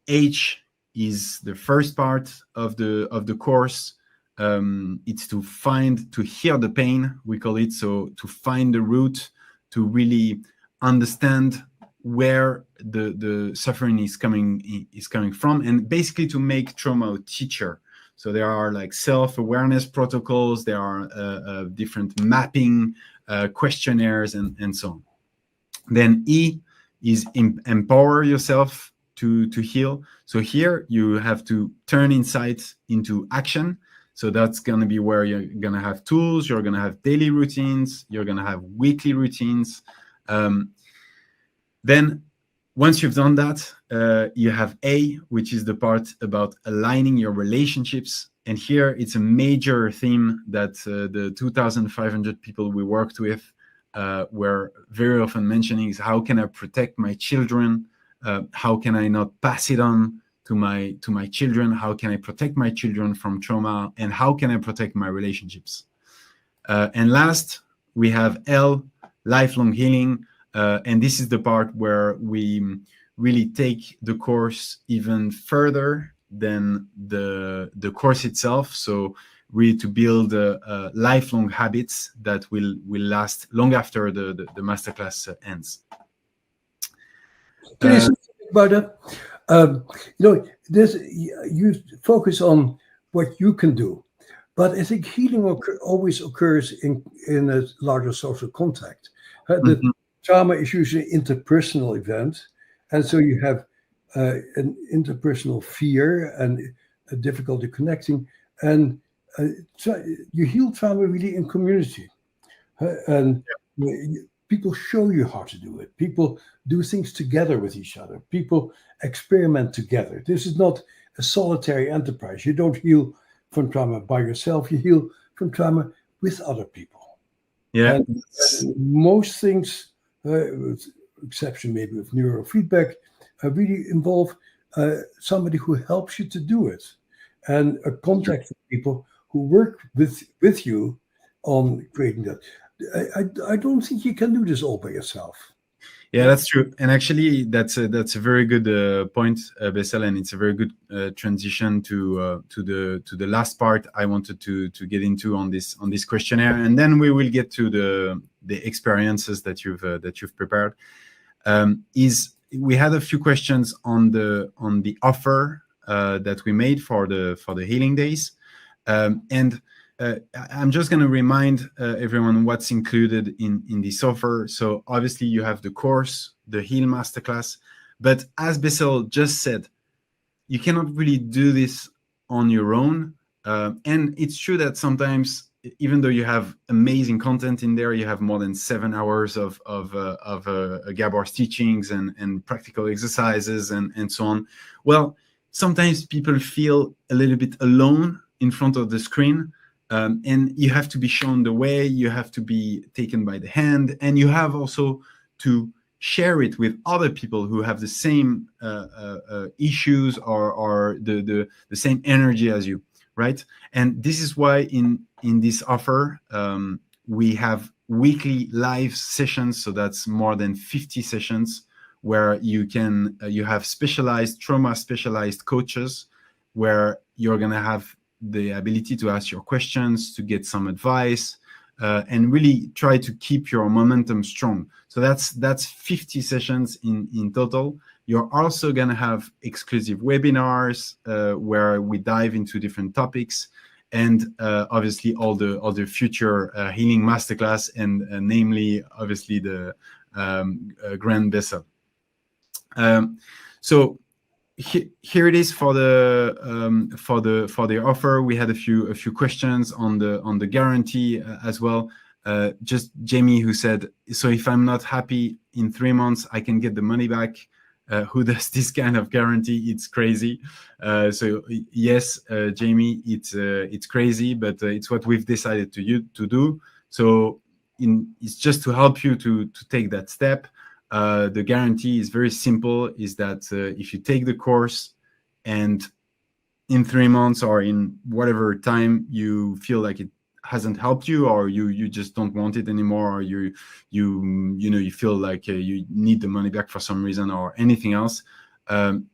S2: H is the first part of the course. It's to hear the pain, we call it. So to find the root, to really understand where the suffering is coming from, and basically to make trauma a teacher. So there are like self-awareness protocols, there are different mapping questionnaires, and so on. Then E is empower yourself to heal. So here you have to turn insight into action. So that's going to be where you're going to have tools, you're going to have daily routines, you're going to have weekly routines. Then once you've done that, you have A, which is the part about aligning your relationships. And here it's a major theme that the 2,500 people we worked with were very often mentioning is how can I protect my children? How can I not pass it on to my children? How can I protect my children from trauma? And how can I protect my relationships? And last, we have L, lifelong healing. And this is the part where we really take the course even further than the course itself. So really to build lifelong habits that will last long after the masterclass ends.
S1: Can you say something about that? You focus on what you can do, but I think healing always occurs in a larger social context. The trauma is usually an interpersonal event, and so you have an interpersonal fear and a difficulty connecting, and you heal trauma really in community, and people show you how to do it. People do things together with each other. People experiment together. This is not a solitary enterprise. You don't heal from trauma by yourself. You heal from trauma with other people.
S2: Yeah.
S1: And most things, with exception maybe of neurofeedback, really involve somebody who helps you to do it, and a contact with people who work with you on creating that. I don't think you can do this all by yourself.
S2: Yeah, that's true. And actually, that's a very good point, Bessel, and it's a very good transition to the last part I wanted to get into on this questionnaire, and then we will get to the experiences that you've prepared. We had a few questions on the offer that we made for the healing days, and I'm just going to remind everyone what's included in this offer. So obviously you have the course, the Heal Masterclass, but as Bessel just said, you cannot really do this on your own. And it's true that sometimes, even though you have amazing content in there, you have more than 7 hours of Gabor's teachings and practical exercises and so on. Well, sometimes people feel a little bit alone in front of the screen. And you have to be shown the way, you have to be taken by the hand, and you have also to share it with other people who have the same issues or the same energy as you, right? And this is why in this offer, we have weekly live sessions. So that's more than 50 sessions where you have trauma specialized coaches where you're going to have the ability to ask your questions, to get some advice, and really try to keep your momentum strong. So that's 50 sessions in total. You're also going to have exclusive webinars where we dive into different topics, and obviously all the future healing masterclass, and namely obviously the Grand Bessel. So here it is for the offer. We had a few questions on the guarantee as well. Just Jamie, who said, so if I'm not happy in 3 months, I can get the money back. Who does this kind of guarantee? It's crazy. So yes, Jamie, it's crazy, but it's what we've decided to do. So it's just to help you to take that step. The guarantee is very simple, is that if you take the course and in 3 months or in whatever time you feel like it hasn't helped you, or you just don't want it anymore, or you feel like you need the money back for some reason or anything else,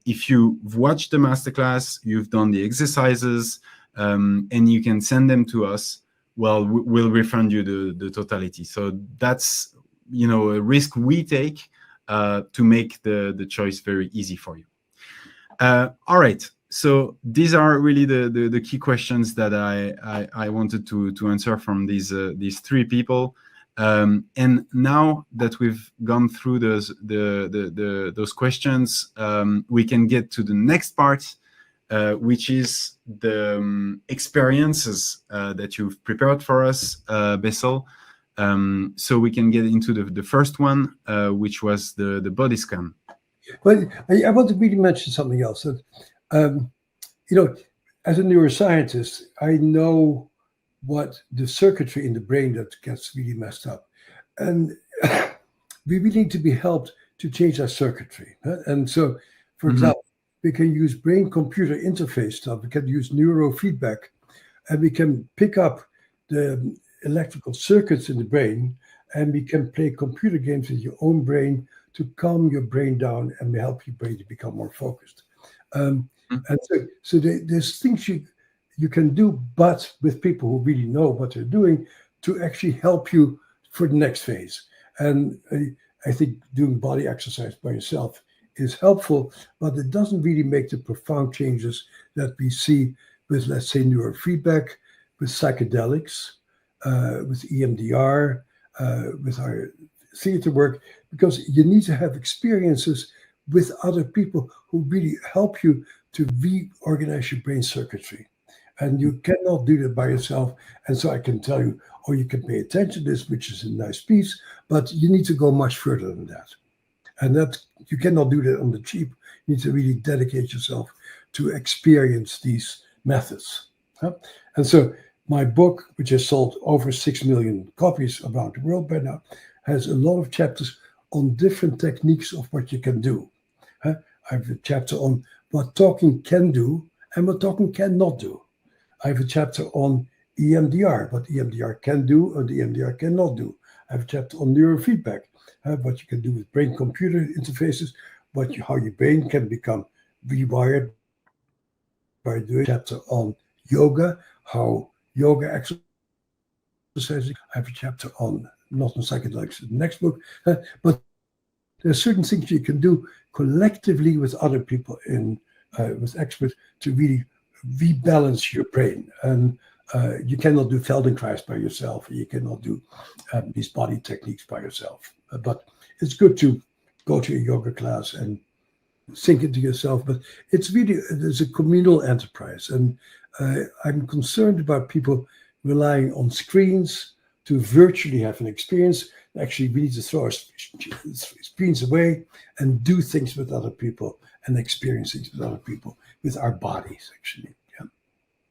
S2: if you've watched the masterclass, you've done the exercises, and you can send them to us, well, we'll refund you the totality. So that's a risk we take to make the choice very easy for you. All right. So these are really the key questions that I wanted to answer from these 3 people. And now that we've gone through those questions, we can get to the next part, which is the experiences that you've prepared for us, Bessel. So we can get into the first one, which was the body scan.
S1: But I want to really mention something else. That, um, you know, as a neuroscientist, I know what the circuitry in the brain that gets really messed up. And we really need to be helped to change our circuitry. And so, for
S2: Mhm.
S1: example, we can use brain-computer interface stuff. We can use neurofeedback, and we can pick up the electrical circuits in the brain, and we can play computer games with your own brain to calm your brain down and help your brain to become more focused. Um,
S2: Mhm.
S1: and so there's things you can do, but with people who really know what they're doing to actually help you for the next phase. And I think doing body exercise by yourself is helpful, but it doesn't really make the profound changes that we see with, let's say, neurofeedback, with psychedelics, with EMDR, with our theater work, because you need to have experiences with other people who really help you to reorganize your brain circuitry. And you cannot do that by yourself. And so I can tell you, oh, you can pay attention to this, which is a nice piece, but you need to go much further than that. And that you cannot do that on the cheap. You need to really dedicate yourself to experience these methods. Huh? And so my book, which has sold over 6 million copies around the world by now, has a lot of chapters on different techniques of what you can do. Huh? I have a chapter on what talking can do and what talking cannot do. I have a chapter on EMDR, what EMDR can do and EMDR cannot do. I have a chapter on neurofeedback, what you can do with brain-computer interfaces, how your brain can become rewired by doing a chapter on yoga, how yoga exercising. I have a chapter on not on psychedelics in the next book, but there are certain things you can do collectively with other people with experts to really rebalance your brain. And you cannot do Feldenkrais by yourself. You cannot do these body techniques by yourself. But it's good to go to a yoga class and sink into yourself. But it's a communal enterprise. And I'm concerned about people relying on screens to virtually have an experience. Actually, we need to throw our screens away and do things with other people and experience things with other people, with our bodies, actually. Yeah.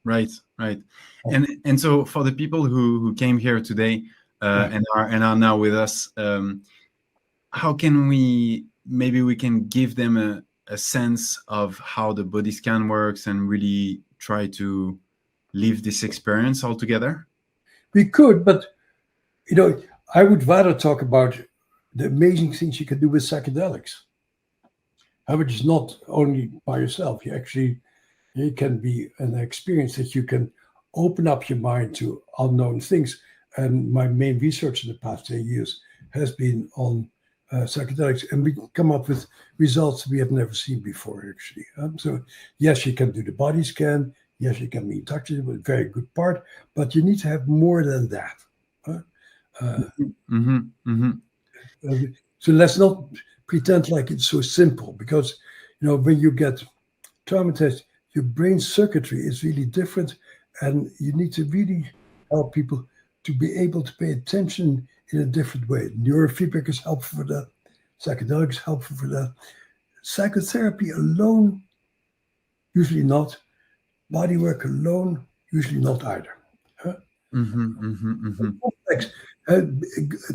S2: Right, right. And so for the people who came here today
S1: Right.
S2: and are now with us, how can we can give them a sense of how the body scan works and really try to live this experience all together?
S1: We could, but I would rather talk about the amazing things you can do with psychedelics. Which is not only by yourself. It can be an experience that you can open up your mind to unknown things. And my main research in the past 10 years has been on psychedelics, and we come up with results we have never seen before, actually. So, yes, you can do the body scan. Yes, you can be in touch with a very good part, but you need to have more than that.
S2: Mm-hmm, mm-hmm.
S1: So let's not pretend like it's so simple, because when you get traumatized, your brain circuitry is really different, and you need to really help people to be able to pay attention in a different way. Neurofeedback is helpful for that. Psychedelics is helpful for that. Psychotherapy alone, usually not. Body work alone, usually not either.
S2: Mm-hmm, mm-hmm, mm-hmm.
S1: Complex.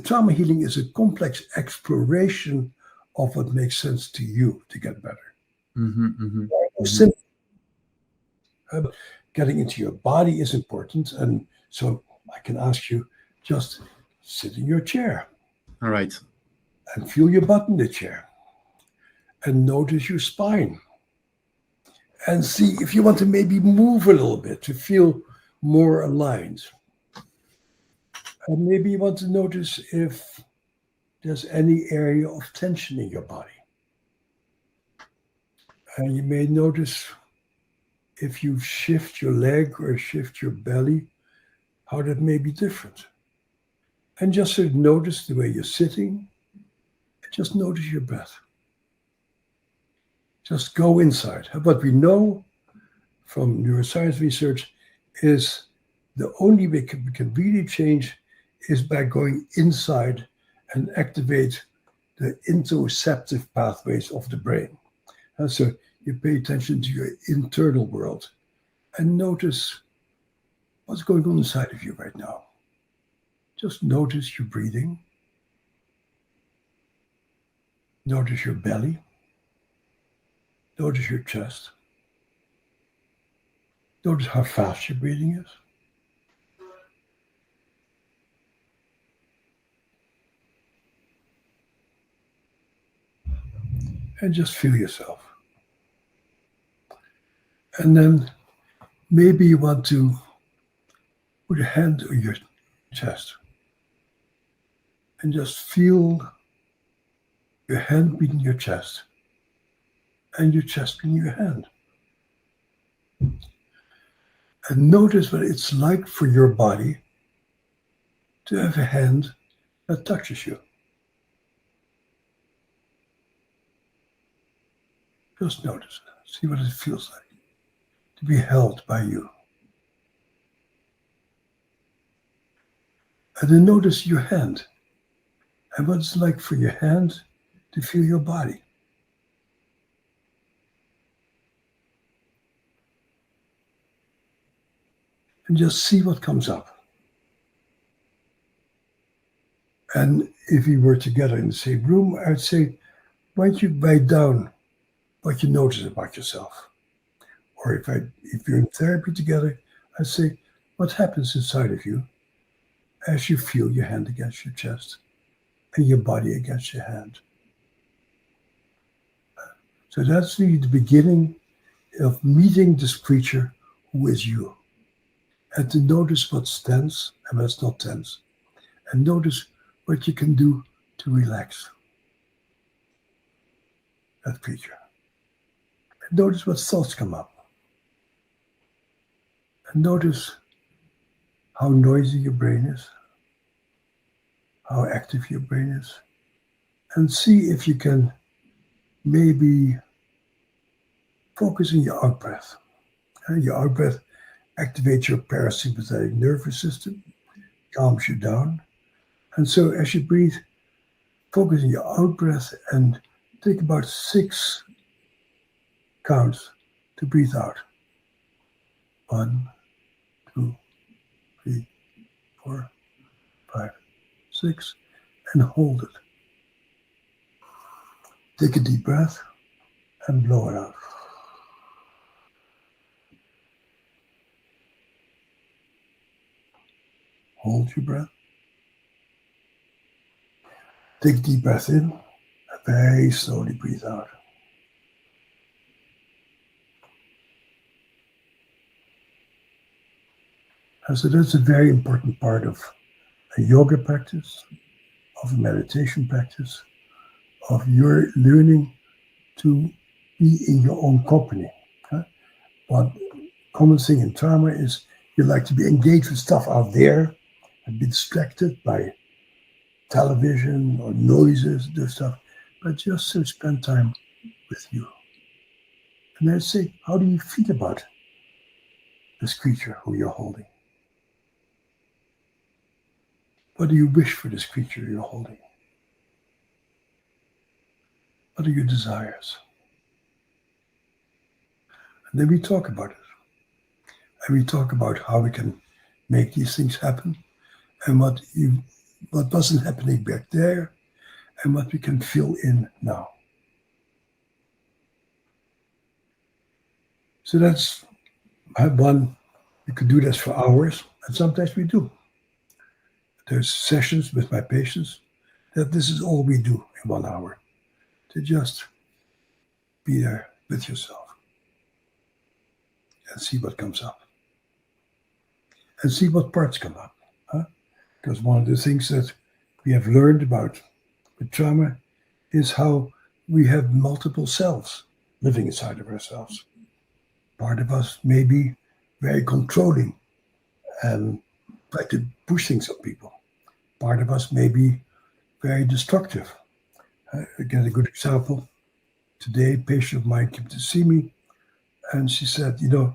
S1: Trauma healing is a complex exploration of what makes sense to you to get better.
S2: Mm-hmm, mm-hmm, mm-hmm.
S1: Simple. Getting into your body is important. And so I can ask you, just sit in your chair
S2: All right.
S1: and feel your butt in the chair and notice your spine and see if you want to maybe move a little bit to feel more aligned. And maybe you want to notice if there's any area of tension in your body. And you may notice if you shift your leg or shift your belly, how that may be different. And just sort of notice the way you're sitting. Just notice your breath. Just go inside. What we know from neuroscience research is the only way we can really change is by going inside and activate the interoceptive pathways of the brain. And so you pay attention to your internal world and notice what's going on inside of you right now. Just notice your breathing. Notice your belly. Notice your chest. Notice how fast your breathing is. And just feel yourself. And then maybe you want to put a hand on your chest and just feel your hand beating your chest and your chest beating your hand. And notice what it's like for your body to have a hand that touches you. Just notice it. See what it feels like to be held by you. And then notice your hand and what it's like for your hand to feel your body. And just see what comes up. And if we were together in the same room, I'd say, why don't you write down what you notice about yourself? Or if you're in therapy together, I'd say, what happens inside of you as you feel your hand against your chest and your body against your hand? So that's really the beginning of meeting this creature who is you. And to notice what's tense and what's not tense. And notice what you can do to relax that creature. And notice what thoughts come up. And notice how noisy your brain is, how active your brain is. And see if you can maybe focus on your out-breath. Your out-breath activates your parasympathetic nervous system, calms you down. And so as you breathe, focus on your out-breath and take about 6 counts to breathe out. 1, 2, 3, 4, 5, 6, and hold it. Take a deep breath and blow it out. Hold your breath. Take a deep breath in and very slowly breathe out. And so that's a very important part of a yoga practice, of a meditation practice, of your learning to be in your own company. One common thing in trauma is you like to be engaged with stuff out there and be distracted by television or noises, this stuff, but just to spend time with you. And then say, how do you feel about this creature who you're holding? What do you wish for this creature you're holding? What are your desires? And then we talk about it. And we talk about how we can make these things happen and what wasn't happening back there and what we can fill in now. So that's one. We could do this for hours, and sometimes we do. There's sessions with my patients that this is all we do in 1 hour, to just be there with yourself and see what comes up and see what parts come up. Because one of the things that we have learned about with trauma is how we have multiple selves living inside of ourselves. Part of us may be very controlling and try to push things on people. Part of us may be very destructive. Again, a good example. Today, a patient of mine came to see me and she said, you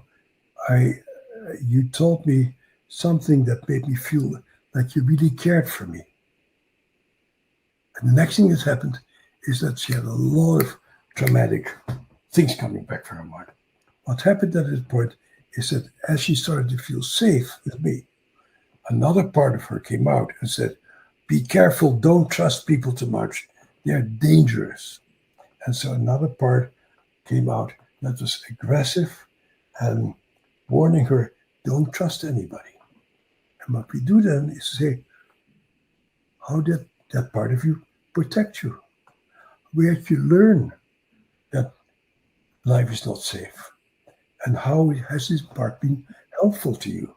S1: told me something that made me feel like you really cared for me. And the next thing that happened is that she had a lot of traumatic things coming back from her mind. What happened at this point is that as she started to feel safe with me, another part of her came out and said, be careful, don't trust people too much. They're dangerous. And so another part came out that was aggressive and warning her, don't trust anybody. And what we do then is say, how did that part of you protect you? Where did you learn that life is not safe? And how has this part been helpful to you?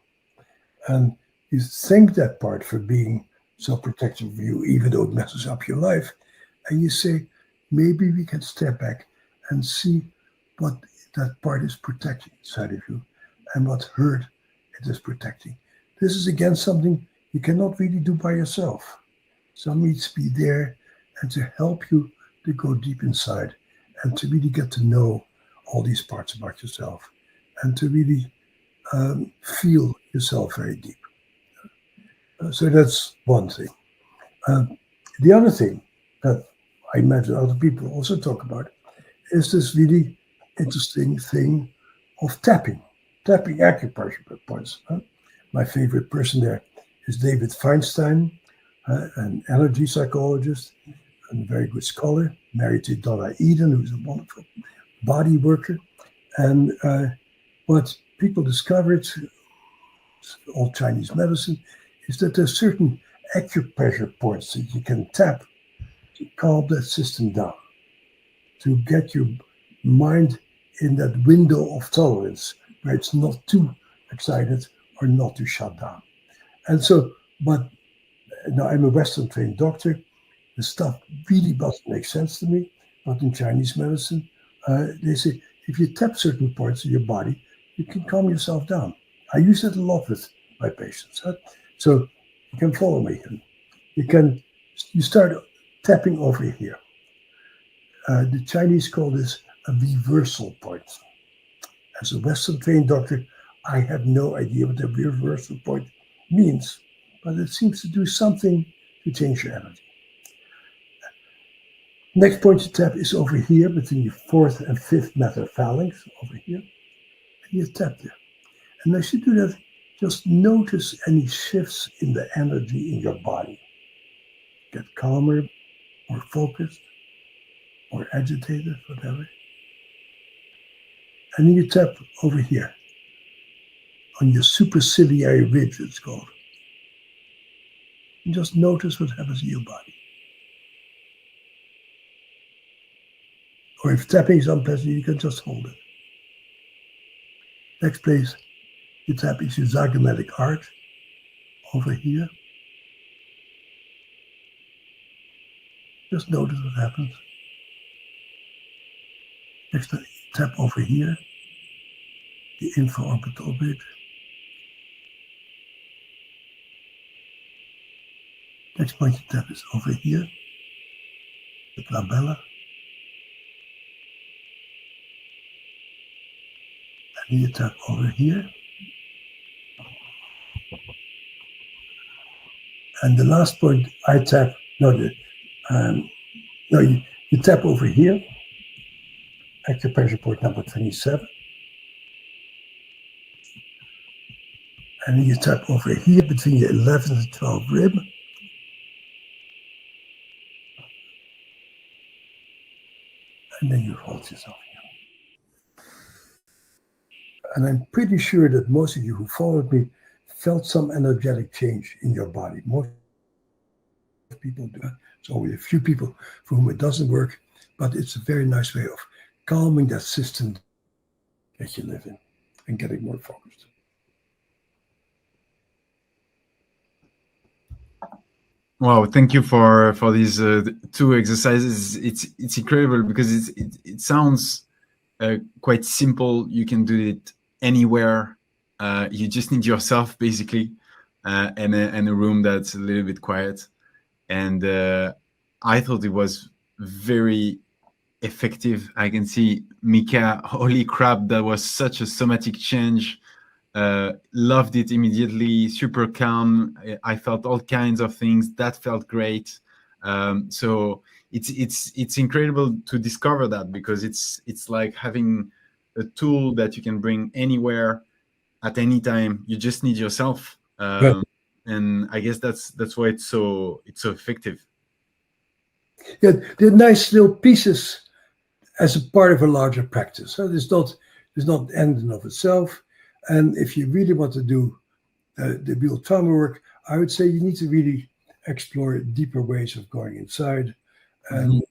S1: And you thank that part for being so protective of you, even though it messes up your life. And you say, maybe we can step back and see what that part is protecting inside of you and what hurt it is protecting. This is again something you cannot really do by yourself. Someone needs to be there and to help you to go deep inside and to really get to know all these parts about yourself and to really feel yourself very deep. So that's one thing. The other thing that I imagine other people also talk about is this really interesting thing of tapping acupressure points. My favorite person there is David Feinstein, an energy psychologist and a very good scholar, married to Donna Eden, who's a wonderful body worker. And what people discovered, all Chinese medicine, is that there's certain acupressure points that you can tap to calm that system down, to get your mind in that window of tolerance where it's not too excited or not too shut down. And so, but now I'm a Western trained doctor. The stuff really doesn't make sense to me. But in Chinese medicine, they say if you tap certain parts of your body, you can calm yourself down. I use it a lot with my patients. So you can follow me. You start tapping over here. The Chinese call this a reversal point. As a Western trained doctor, I have no idea what a reversal point means, but it seems to do something to change your energy. Next point to tap is over here between your fourth and fifth metaphalanx, over here. And you tap there. And as you do that, just notice any shifts in the energy in your body. Get calmer, more focused, more agitated, whatever. And then you tap over here on your superciliary ridge, it's called. And just notice what happens in your body. Or if tapping is unpleasant, you can just hold it. Next place you tap is your zygomatic arch over here. Just notice what happens. Next, tap over here, the infraorbital ridge. Next point you tap is over here, the glabella. And you tap over here. And the last point I tap, you tap over here, acupressure point number 27. And then you tap over here between your 11th and 12th rib. And then you hold yourself here. And I'm pretty sure that most of you who followed me felt some energetic change in your body. Most people do. There's only a few people for whom it doesn't work, but it's a very nice way of calming that system that you live in and getting more focused.
S2: Wow, thank you for these two exercises. It's incredible because it sounds quite simple. You can do it anywhere. You just need yourself basically, and a room that's a little bit quiet. And I thought it was very effective. I can see Mika, holy crap, that was such a somatic change. Loved it immediately, super calm. I felt all kinds of things. That felt great. So it's incredible to discover that, because it's like having a tool that you can bring anywhere at any time. You just need yourself,
S1: But
S2: and I guess that's why it's so effective.
S1: yeah, they're nice little pieces as a part of a larger practice. So there's not the end in of itself. And if you really want to do the real trauma work, I would say you need to really explore deeper ways of going inside. And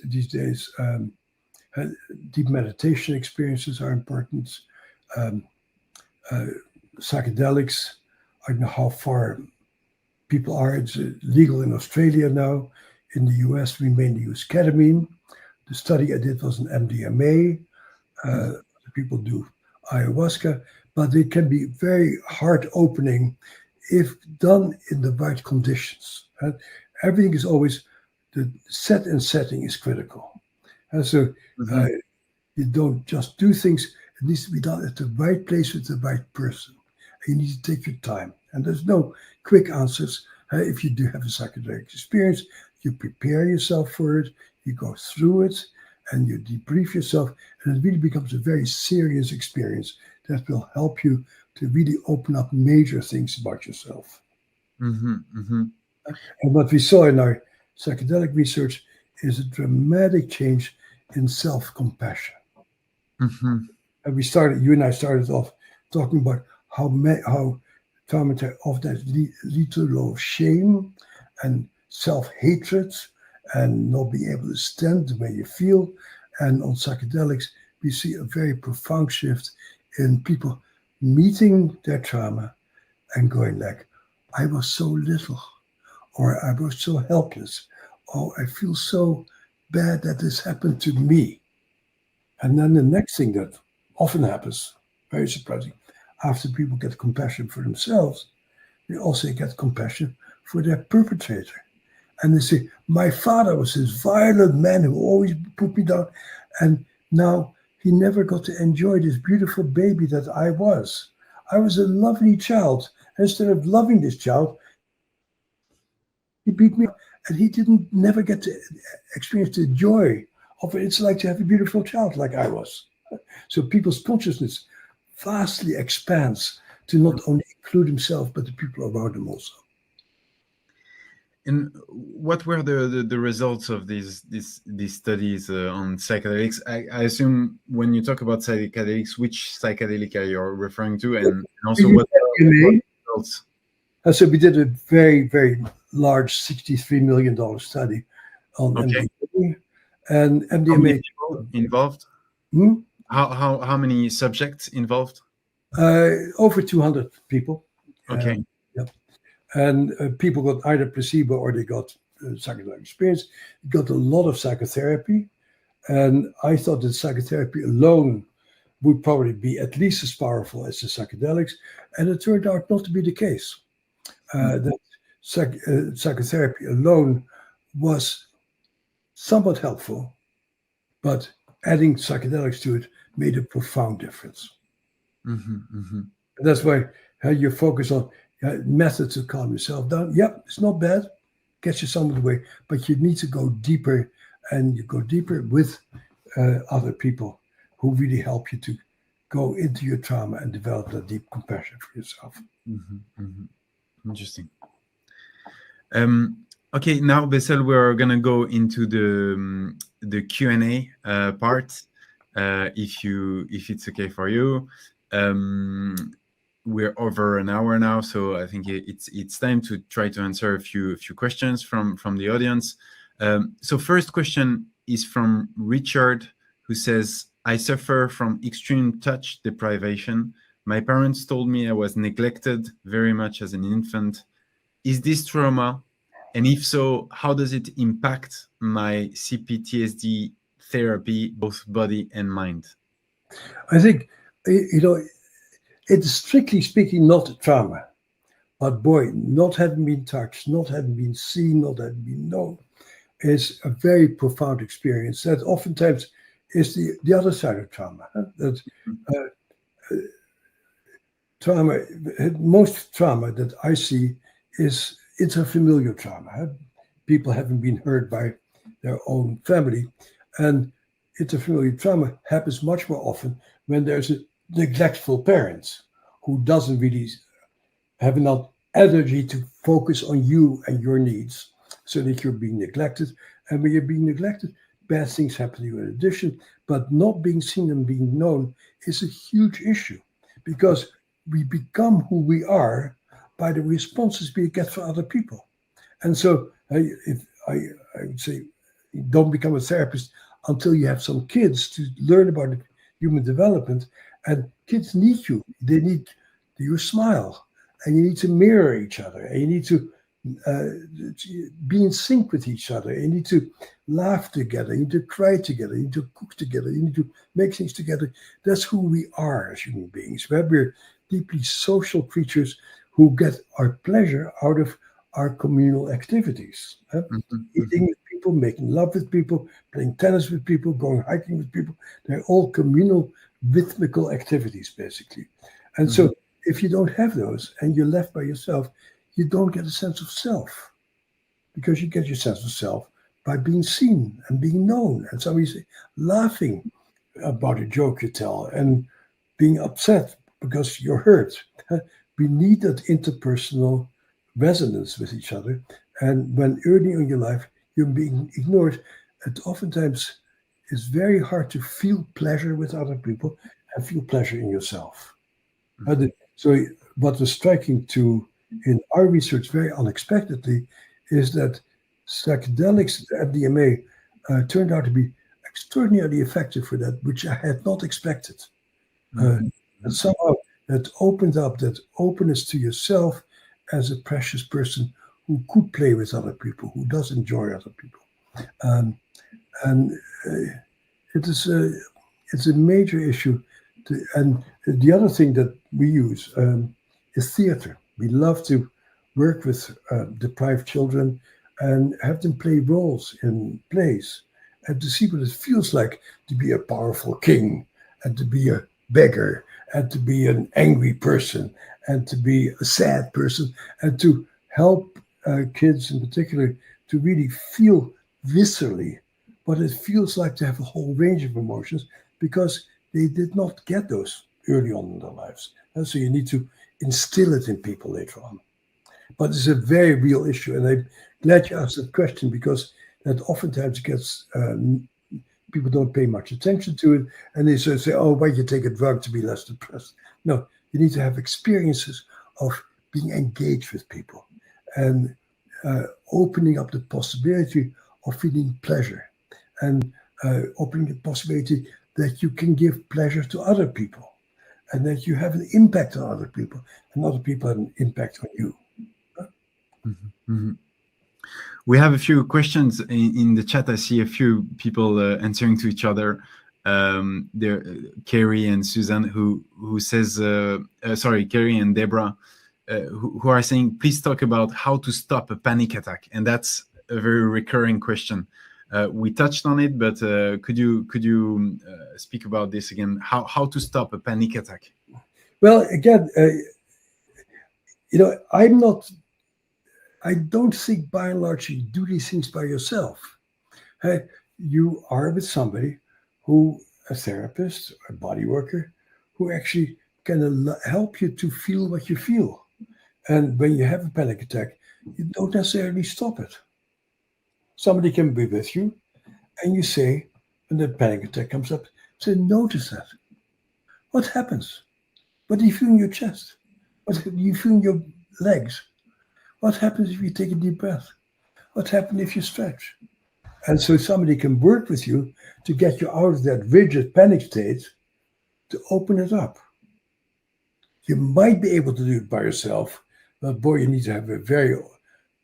S1: these days, deep meditation experiences are important. Um, Psychedelics, I don't know how far people are. It's legal in Australia now. In the US, we mainly use ketamine. The study I did was an MDMA. People do ayahuasca, but it can be very heart opening if done in the right conditions. And everything is always, the set and setting is critical. And so you don't just do things, it needs to be done at the right place with the right person. And you need to take your time. And there's no quick answers. If you do have a psychedelic experience, you prepare yourself for it, you go through it, and you debrief yourself, and it really becomes a very serious experience that will help you to really open up major things about yourself. And what we saw in our psychedelic research is a dramatic change in self-compassion. And you and I started off talking about how trauma often lead to a lot of shame and self-hatred and not being able to stand the way you feel. And on psychedelics, we see a very profound shift in people meeting their trauma and going like, I was so little, or I was so helpless, or I feel so bad that this happened to me. And then the next thing that often happens, very surprising, after people get compassion for themselves, they also get compassion for their perpetrator. And they say, my father was this violent man who always put me down. And now he never got to enjoy this beautiful baby that I was. I was a lovely child. Instead of loving this child, he beat me up. And he didn't never get to experience the joy of what it's like to have a beautiful child like I was. So people's consciousness vastly expands to not only include himself, but the people around him also.
S2: And what were the results of these studies on psychedelics? I assume when you talk about psychedelics, which psychedelic are you referring to, and also what results?
S1: So we did a very, very large $63 million study on MDMA. And MDMA.
S2: How many people involved? How many subjects involved?
S1: Over 200 people.
S2: Okay.
S1: And people got either placebo or they got psychedelic experience. Got a lot of psychotherapy. And I thought that psychotherapy alone would probably be at least as powerful as the psychedelics. And it turned out not to be the case. That psychotherapy alone was somewhat helpful, but adding psychedelics to it made a profound difference. And that's why you focus on methods to calm yourself down. Yep, it's not bad. Gets you some of the way, but you need to go deeper, and you go deeper with other people who really help you to go into your trauma and develop that deep compassion for yourself.
S2: Interesting. Okay, now Bessel, we're gonna go into the Q&A part. If it's okay for you. We're over an hour now, so I think it's time to try to answer a few questions from the audience. So first question is from Richard, who says, I suffer from extreme touch deprivation. My parents told me I was neglected very much as an infant. Is this trauma? And if so, how does it impact my CPTSD therapy, both body and mind?
S1: I think, it's strictly speaking not trauma. But boy, not having been touched, not having been seen, not having been known is a very profound experience that oftentimes is the other side of trauma. That most trauma that I see is interfamilial trauma. people haven't been heard by their own family. And interfamilial trauma happens much more often when there's a neglectful parent who doesn't really have enough energy to focus on you and your needs, so that you're being neglected. And when you're being neglected, bad things happen to you in addition. But not being seen and being known is a huge issue, because we become who we are by the responses we get from other people. And so I would say, don't become a therapist until you have some kids to learn about human development. And kids need you. They need your smile, and you need to mirror each other, and you need to be in sync with each other. You need to laugh together. You need to cry together. You need to cook together. You need to make things together. That's who we are as human beings. We're deeply social creatures who get our pleasure out of our communal activities. Eating with people, making love with people, playing tennis with people, going hiking with people. They're all communal, rhythmical activities, basically. And so if you don't have those and you're left by yourself, you don't get a sense of self, because you get your sense of self by being seen and being known, and somebody's laughing about a joke you tell, and being upset because you're hurt. We need that interpersonal resonance with each other. And when early in your life you're being ignored, it oftentimes is very hard to feel pleasure with other people and feel pleasure in yourself. So what was striking in our research very unexpectedly is that psychedelics, MDMA, turned out to be extraordinarily effective for that, which I had not expected. And somehow that opened up that openness to yourself as a precious person who could play with other people, who does enjoy other people. And it's a major issue. And the other thing that we use is theater. We love to work with deprived children and have them play roles in plays, and to see what it feels like to be a powerful king, and to be a beggar, and to be an angry person, and to be a sad person, and to help kids in particular to really feel viscerally what it feels like to have a whole range of emotions, because they did not get those early on in their lives. And so you need to instill it in people later on. But it's a very real issue, and I'm glad you asked that question, because that oftentimes gets people don't pay much attention to it, and they sort of say, "Oh, why you take a drug to be less depressed?" No, you need to have experiences of being engaged with people and opening up the possibility of feeling pleasure, and opening the possibility that you can give pleasure to other people, and that you have an impact on other people, and other people have an impact on you.
S2: We have a few questions in the chat. I see a few people answering to each other. There, Carrie and Suzanne, who says, Carrie and Deborah, who are saying, please talk about how to stop a panic attack. And that's a very recurring question. We touched on it, but could you speak about this again? How to stop a panic attack?
S1: Well, again, I don't think by and large you do these things by yourself. You are with somebody a therapist, a body worker, who actually can help you to feel what you feel. And when you have a panic attack, you don't necessarily stop it. Somebody can be with you, and you say, when the panic attack comes up, say, notice that. What happens? What do you feel in your chest? What do you feel in your legs? What happens if you take a deep breath? What happens if you stretch? And so somebody can work with you to get you out of that rigid panic state, to open it up. You might be able to do it by yourself, but boy, you need to have a very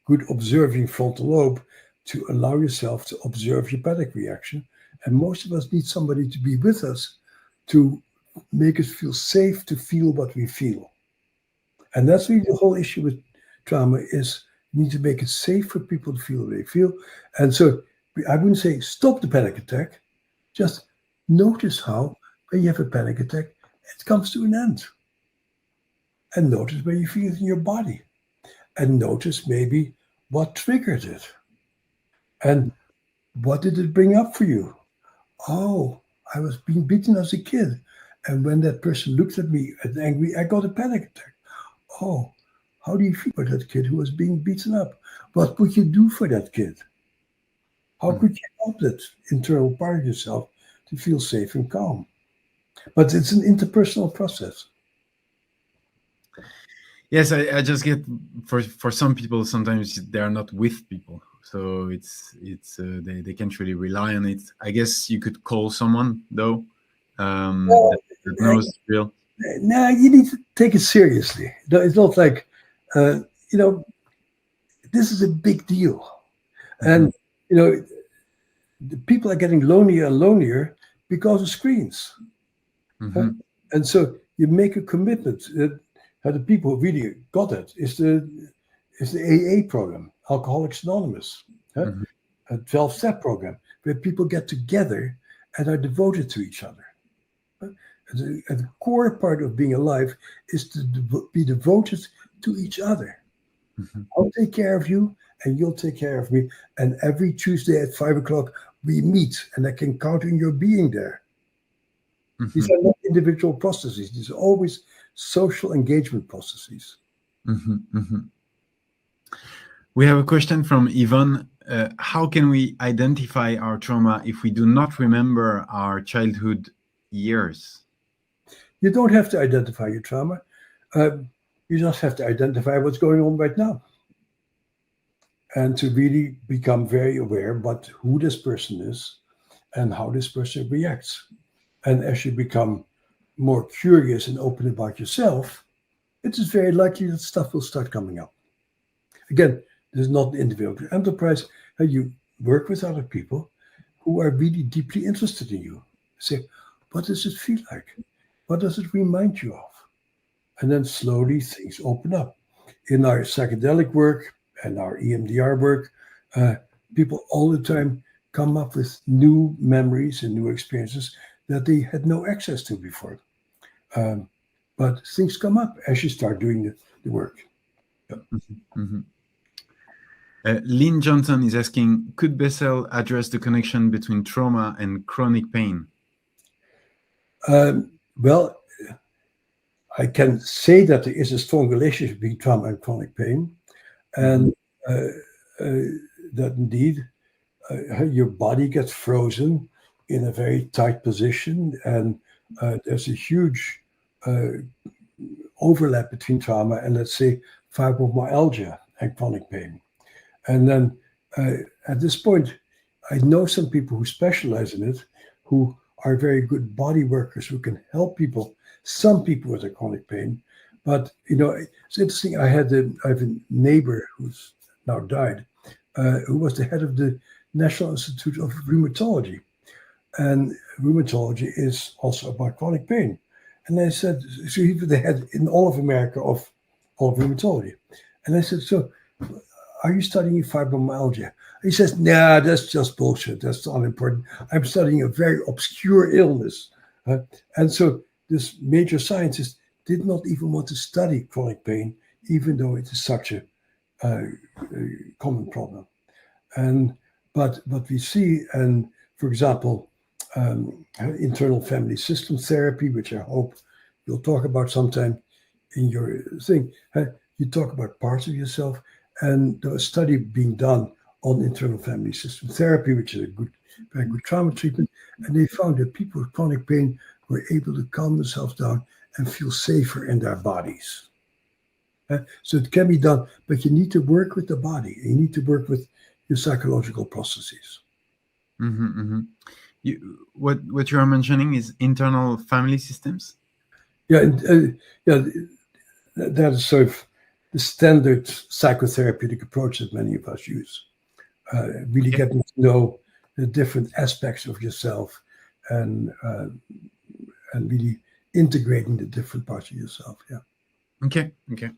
S1: good observing frontal lobe to allow yourself to observe your panic reaction. And most of us need somebody to be with us to make us feel safe to feel what we feel. And that's really the whole issue with trauma, is you need to make it safe for people to feel what they feel. And so I wouldn't say stop the panic attack, just notice how when you have a panic attack, it comes to an end. And notice where you feel it in your body. And notice maybe what triggered it. And what did it bring up for you? Oh, I was being beaten as a kid. And when that person looked at me and angry, I got a panic attack. Oh, how do you feel about that kid who was being beaten up? What would you do for that kid? How could you help that internal part of yourself to feel safe and calm? But it's an interpersonal process.
S2: Yes, I just get for some people sometimes they are not with people, so they can't really rely on it. I guess you could call someone though,
S1: Well,
S2: that knows real.
S1: now you need to take it seriously. It's not like, uh, you know, this is a big deal. And, you know, the people are getting lonelier and lonelier because of screens.
S2: Mhm.
S1: And so you make a commitment that the people who really got it is the AA program, Alcoholics Anonymous,
S2: Mhm.
S1: a 12-step program where people get together and are devoted to each other. And the core part of being alive is to be devoted to each other.
S2: Mhm.
S1: I'll take care of you and you'll take care of me. And every Tuesday at 5 o'clock, we meet and I can count on your being there. These
S2: Mhm.
S1: are not individual processes. These are always social engagement processes.
S2: Mhm. Mhm. We have a question from Yvonne. How can we identify our trauma if we do not remember our childhood years?
S1: You don't have to identify your trauma. You just have to identify what's going on right now and to really become very aware about who this person is and how this person reacts. And as you become more curious and open about yourself, it is very likely that stuff will start coming up. Again, this is not an individual enterprise. You work with other people who are really deeply interested in you. Say, what does it feel like? What does it remind you of? And then slowly things open up. In our psychedelic work and our EMDR work, uh, people all the time come up with new memories and new experiences that they had no access to before. Um, but things come up as you start doing the work. Yeah.
S2: Mhm. Lynn Johnson is asking, could Bessel address the connection between trauma and chronic pain?
S1: Well, I can say that there is a strong relationship between trauma and chronic pain, and uh, uh, that indeed your body gets frozen in a very tight position, and there's a huge uh, overlap between trauma and, let's say, fibromyalgia and chronic pain. And then uh, at this point, I know some people who specialize in it, who are very good body workers who can help people, some people with a chronic pain. But it's interesting. I have a neighbor who's now died, who was the head of the National Institute of Rheumatology, and rheumatology is also about chronic pain. And I said, so he was the head in all of America of all of rheumatology. And I said, so are you studying fibromyalgia? He says, nah, that's just bullshit. That's unimportant. I'm studying a very obscure illness. And so this major scientist did not even want to study chronic pain, even though it is such a common problem. And but what we see, and for example, internal family system therapy, which I hope you'll talk about sometime in your thing. You talk about parts of yourself, and there was a study being done on internal family system therapy, which is very good trauma treatment, and they found that people with chronic pain were able to calm themselves down and feel safer in their bodies. So it can be done, but you need to work with the body. You need to work with your psychological processes.
S2: Mm-hmm, mm-hmm. What you are mentioning is internal family systems.
S1: Yeah, yeah, that is sort of the standard psychotherapeutic approach that many of us use. Really
S2: Okay.
S1: getting to know the different aspects of yourself, and really integrating the different parts of yourself. Yeah.
S2: Okay. Okay.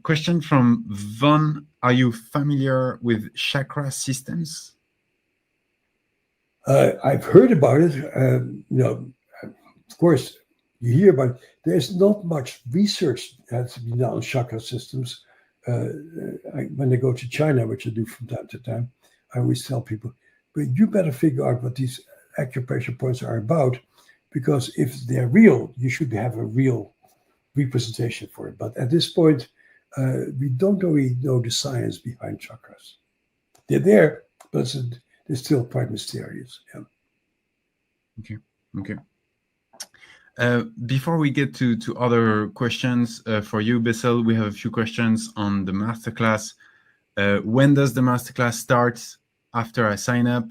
S2: Question from Von. Are you familiar with chakra systems?
S1: I've heard about it. Of course, you hear about it. There's not much research that's been done on chakra systems. When I go to China, which I do from time to time, I always tell people, but you better figure out what these acupressure points are about, because if they're real, you should have a real representation for it. But at this point, we don't really know the science behind chakras. They're there, but they're still quite mysterious. Yeah.
S2: Okay. Before we get to other questions for you, Bessel, we have a few questions on the masterclass. When does the masterclass start? After I sign up,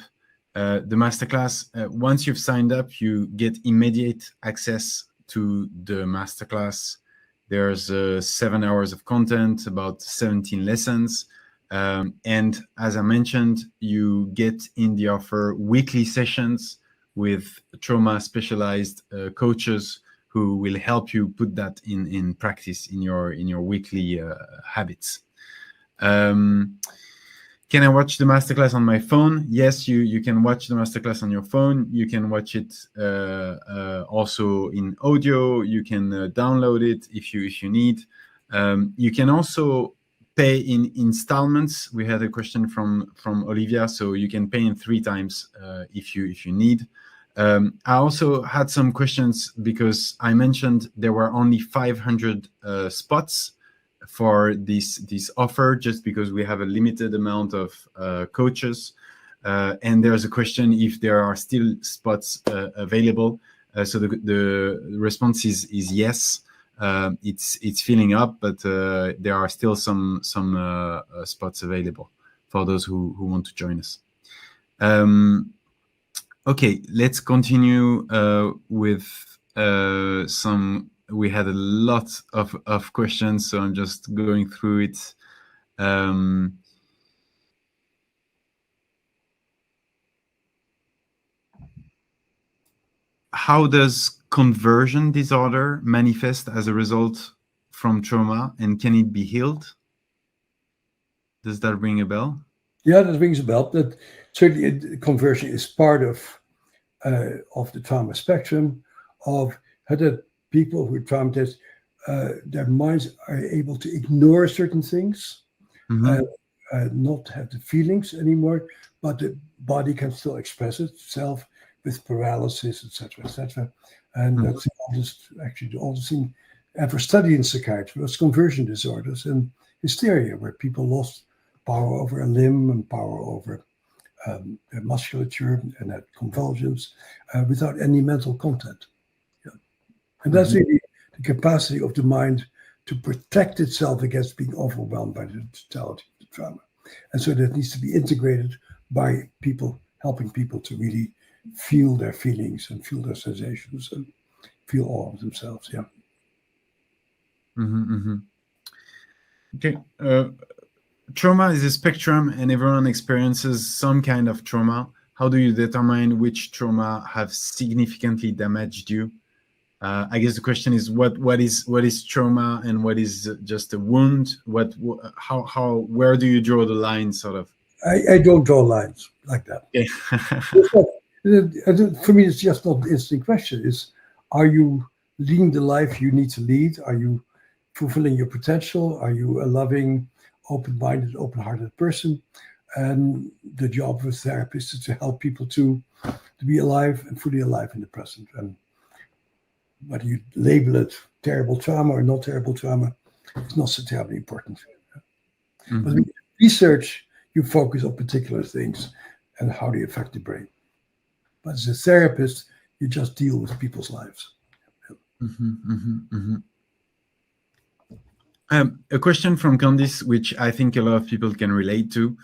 S2: the masterclass, once you've signed up, you get immediate access to the masterclass. There's 7 hours of content, about 17 lessons. And as I mentioned, you get in the offer weekly sessions with trauma specialized coaches who will help you put that in practice in your weekly habits. Can I watch the masterclass on my phone? Yes, you can watch the masterclass on your phone. You can watch it also in audio. You can download it if you need. You can also pay in installments. We had a question from Olivia, so you can pay in 3 times if you need. I also had some questions because I mentioned there were only 500 spots for this offer, just because we have a limited amount of coaches, and there's a question if there are still spots available. So the response is yes. It's filling up, but there are still some spots available for those who want to join us. Okay, let's continue with some. We had a lot of questions, so I'm just going through it. How does conversion disorder manifest as a result from trauma, and can it be healed? Does that ring a bell?
S1: Yeah, that rings a bell. That certainly conversion is part of the trauma spectrum, of how that people who are traumatized, their minds are able to ignore certain things, not have the feelings anymore, but the body can still express itself with paralysis, etc. And that's actually the oldest thing ever studied in psychiatry was conversion disorders and hysteria, where people lost power over a limb and power over their musculature and had convulsions without any mental content. Yeah. And that's really the capacity of the mind to protect itself against being overwhelmed by the totality of the trauma. And so that needs to be integrated by people, helping people to really feel their feelings and feel their sensations and feel all of themselves. Yeah.
S2: Okay. Trauma is a spectrum, and everyone experiences some kind of trauma. How do you determine which trauma have significantly damaged you? I guess the question is what is trauma and what is just a wound? Where do you draw the line, sort of?
S1: I don't draw lines like that.
S2: Okay.
S1: For me, it's just not the instant question. It's, are you leading the life you need to lead? Are you fulfilling your potential? Are you a loving, open-minded, open-hearted person? And the job of a therapist is to help people to be alive and fully alive in the present. And whether you label it terrible trauma or not terrible trauma, it's not so terribly important. But in research, you focus on particular things and how they affect the brain. But as a therapist, you just deal with people's lives.
S2: A question from Candice, which I think a lot of people can relate to.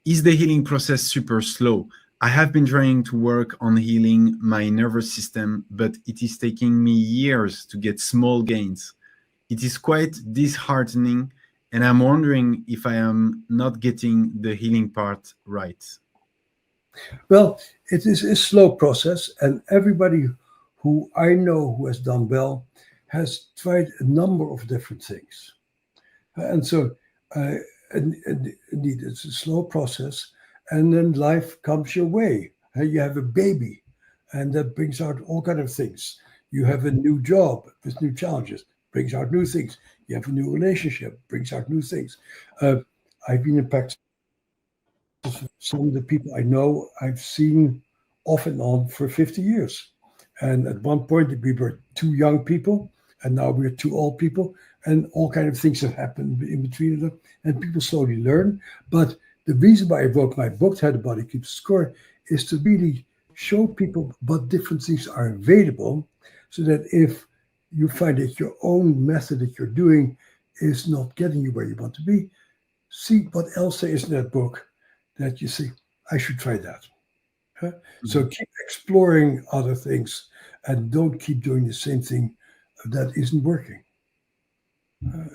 S2: Is the healing process super slow? I have been trying to work on healing my nervous system, but it is taking me years to get small gains. It is quite disheartening, and I'm wondering if I am not getting the healing part right.
S1: Well, it is a slow process, and everybody who I know who has done well has tried a number of different things. And so indeed, it's a slow process, and then life comes your way. You have a baby, and that brings out all kinds of things. You have a new job with new challenges, brings out new things. You have a new relationship, brings out new things. I've been in practice some of the people I know, I've seen off and on for 50 years. And at one point, we were two young people, and now we're two old people, and all kind of things have happened in between them, and people slowly learn. But the reason why I wrote my book, How the Body Keeps Score, is to really show people what different things are available, so that if you find that your own method that you're doing is not getting you where you want to be, see what else there is in that book that you see, I should try that. Huh? So keep exploring other things and don't keep doing the same thing that isn't working.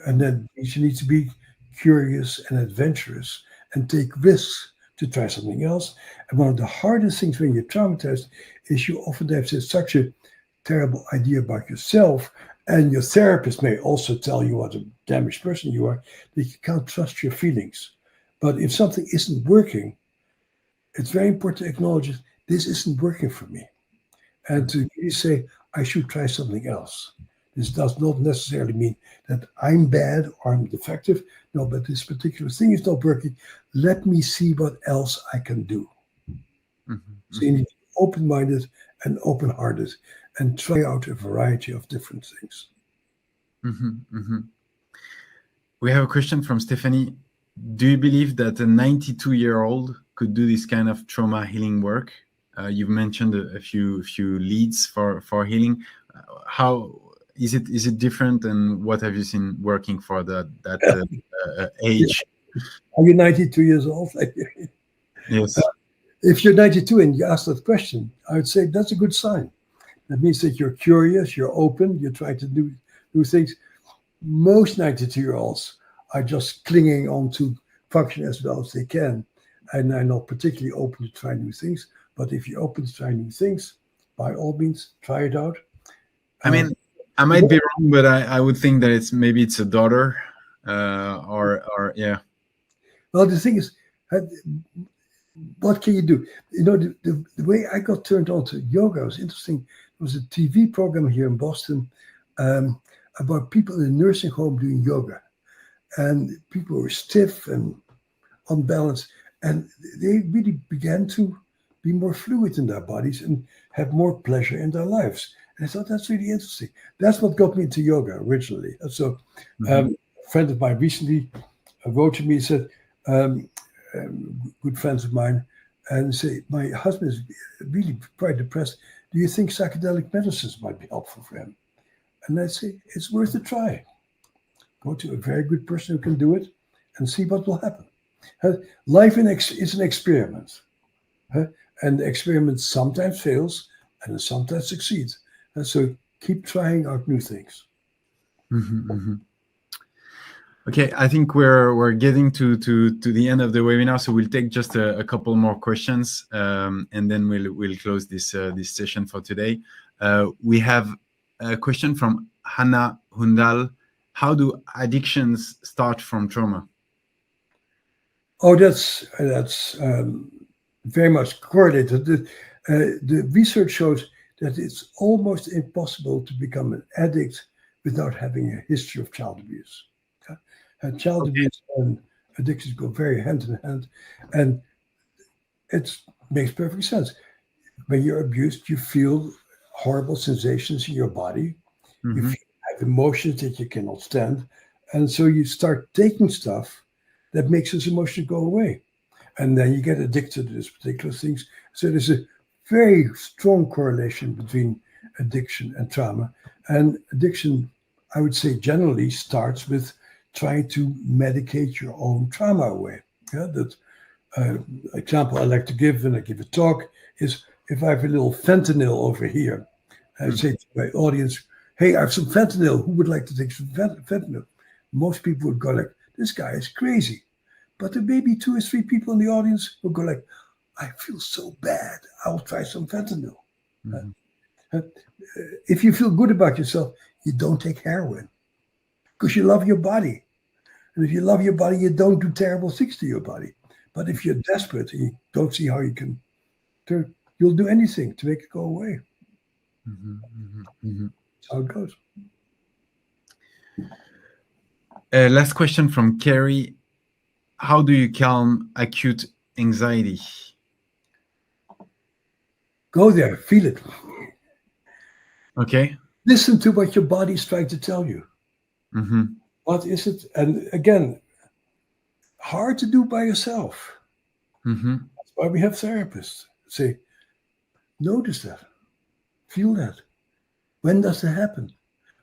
S1: And then you need to be curious and adventurous and take risks to try something else. And one of the hardest things when you're traumatized is you often have such a terrible idea about yourself, and your therapist may also tell you what a damaged person you are, that you can't trust your feelings. But if something isn't working, it's very important to acknowledge it. This isn't working for me. And to really say, I should try something else. This does not necessarily mean that I'm bad or I'm defective. No, but this particular thing is not working. Let me see what else I can do. So you need to be open-minded and open-hearted and try out a variety of different things.
S2: We have a question from Stephanie. Do you believe that a 92-year-old could do this kind of trauma healing work? You've mentioned a few leads for healing. How is it different, and what have you seen working for that age?
S1: Are you 92 years old?
S2: Yes.
S1: If you're 92 and you ask that question, I would say that's a good sign. That means that you're curious, you're open, you try to do things. Most 92-year-olds are just clinging on to function as well as they can, and are not particularly open to try new things. But if you're open to try new things, by all means, try it out.
S2: I mean, I might be wrong, but I would think that it's a daughter, or yeah.
S1: Well, the thing is, what can you do? You know, the way I got turned on to yoga was interesting. There was a TV program here in Boston about people in a nursing home doing yoga. And people were stiff and unbalanced. And they really began to be more fluid in their bodies and have more pleasure in their lives. And I thought that's really interesting. That's what got me into yoga originally. And so a friend of mine recently wrote to me and said, good friends of mine, and say, my husband is really quite depressed. Do you think psychedelic medicines might be helpful for him? And I say, it's worth a try. Go to a very good person who can do it and see what will happen. Life is an experiment. And the experiment sometimes fails and sometimes succeeds. And so keep trying out new things.
S2: Okay, I think we're getting to the end of the webinar, so we'll take just a couple more questions, and then we'll close this session for today. We have a question from Hannah Hundal. How do addictions start from trauma?
S1: Oh, that's very much correlated. The research shows that it's almost impossible to become an addict without having a history of child abuse. Child abuse and addictions go very hand in hand, and it makes perfect sense. When you're abused, you feel horrible sensations in your body. You have emotions that you cannot stand, and so you start taking stuff that makes those emotions go away, and then you get addicted to these particular things. So there's a very strong correlation between addiction and trauma. And addiction, I would say, generally starts with trying to medicate your own trauma away. That example I like to give when I give a talk is, if I have a little fentanyl over here, I say to my audience, hey, I have some fentanyl. Who would like to take some fentanyl? Most people would go like, this guy is crazy. But there may be 2 or 3 people in the audience who go like, I feel so bad. I'll try some fentanyl. If you feel good about yourself, you don't take heroin because you love your body. And if you love your body, you don't do terrible things to your body. But if you're desperate and you don't see how you can turn, you'll do anything to make it go away. That's how it goes.
S2: Last question from Carrie. How do you calm acute anxiety.
S1: Go there, feel it.
S2: Okay.
S1: Listen to what your body is trying to tell you.
S2: Mm-hmm.
S1: What is it? And again, hard to do by yourself.
S2: Mm-hmm.
S1: That's why we have therapists. Say, notice that, feel that. When does it happen?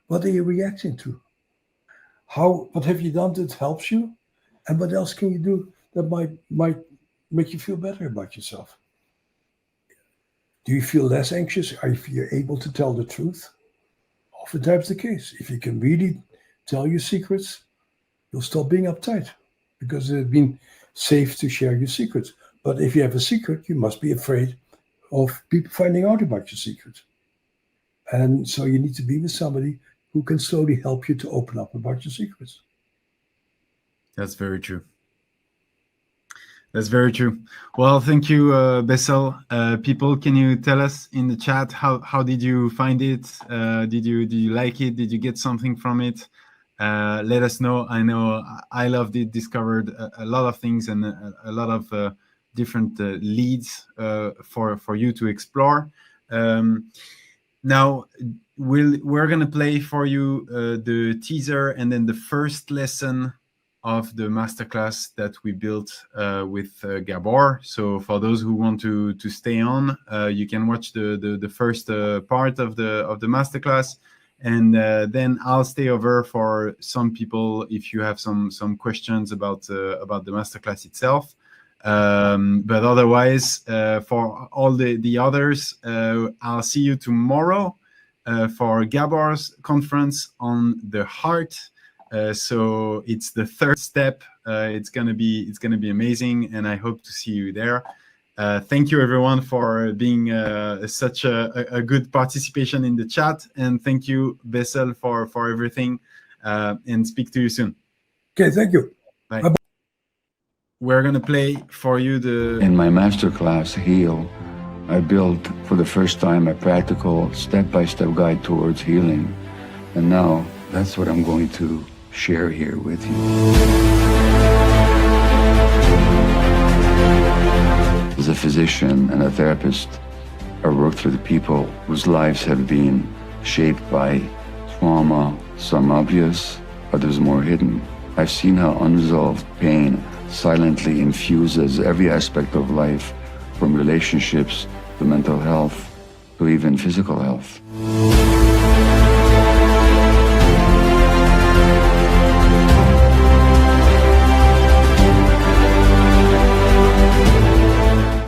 S1: What are you reacting to? What have you done that helps you? And what else can you do that might make you feel better about yourself? Do you feel less anxious? Are you able to tell the truth? Oftentimes the case. If you can really tell your secrets, you'll stop being uptight because it's been safe to share your secrets. But if you have a secret, you must be afraid of people finding out about your secret. And so you need to be with somebody who can slowly help you to open up about your secrets.
S2: That's very true. That's very true. Well, thank you, Bessel. People, can you tell us in the chat how did you find it? Did you like it? Did you get something from it? Let us know. I know I loved it. Discovered a lot of things and a lot of different leads for you to explore. Now we're gonna play for you the teaser and then the first lesson of the masterclass that we built with Gabor. So for those who want to stay on, you can watch the first part of the masterclass, and then I'll stay over for some people if you have some questions about the masterclass itself. But otherwise, for all the others, I'll see you tomorrow for Gabor's conference on the heart. So it's the third step. It's gonna be amazing, and I hope to see you there. Thank you everyone for being such a good participation in the chat, and thank you Bessel for everything. And speak to you soon.
S1: Okay, thank you.
S2: Bye. We're gonna play for you the.
S3: In my masterclass, Heal, I built for the first time a practical step-by-step guide towards healing. And now that's what I'm going to share here with you. As a physician and a therapist, I worked with people whose lives have been shaped by trauma, some obvious, others more hidden. I've seen how unresolved pain silently infuses every aspect of life, from relationships to mental health to even physical health.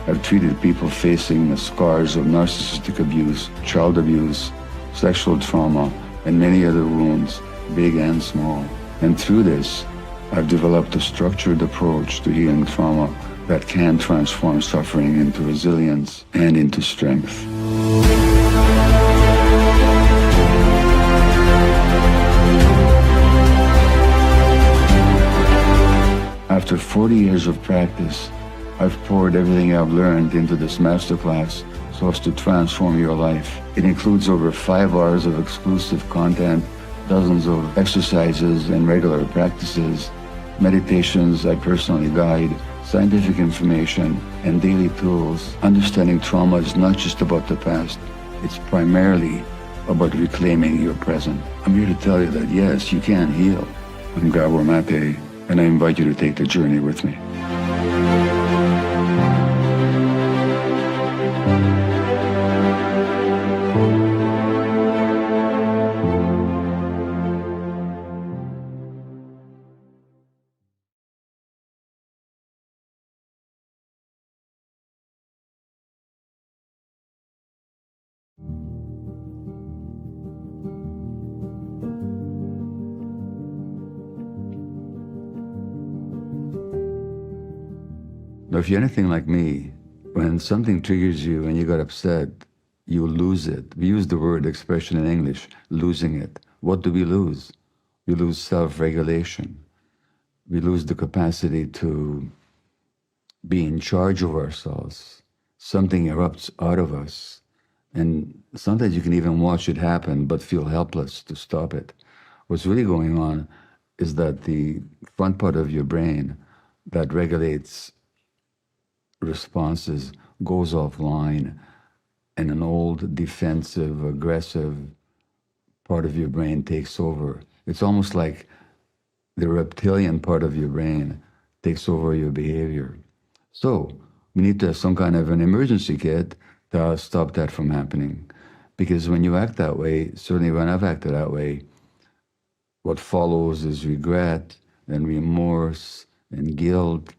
S3: I've treated people facing the scars of narcissistic abuse, child abuse, sexual trauma, and many other wounds, big and small. And through this, I've developed a structured approach to healing trauma that can transform suffering into resilience and into strength. After 40 years of practice, I've poured everything I've learned into this masterclass so as to transform your life. It includes over 5 hours of exclusive content, dozens of exercises and regular practices, meditations I personally guide, scientific information, and daily tools. Understanding trauma is not just about the past, it's primarily about reclaiming your present. I'm here to tell you that yes, you can heal. I'm Gabor Mate, and I invite you to take the journey with me. Now, if you're anything like me, when something triggers you and you got upset, you lose it. We use the word expression in English, losing it. What do we lose? We lose self-regulation. We lose the capacity to be in charge of ourselves. Something erupts out of us. And sometimes you can even watch it happen, but feel helpless to stop it. What's really going on is that the front part of your brain that regulates responses goes offline, and an old defensive, aggressive part of your brain takes over. It's almost like the reptilian part of your brain takes over your behavior. So we need to have some kind of an emergency kit to stop that from happening. Because when you act that way, certainly when I've acted that way, what follows is regret and remorse and guilt,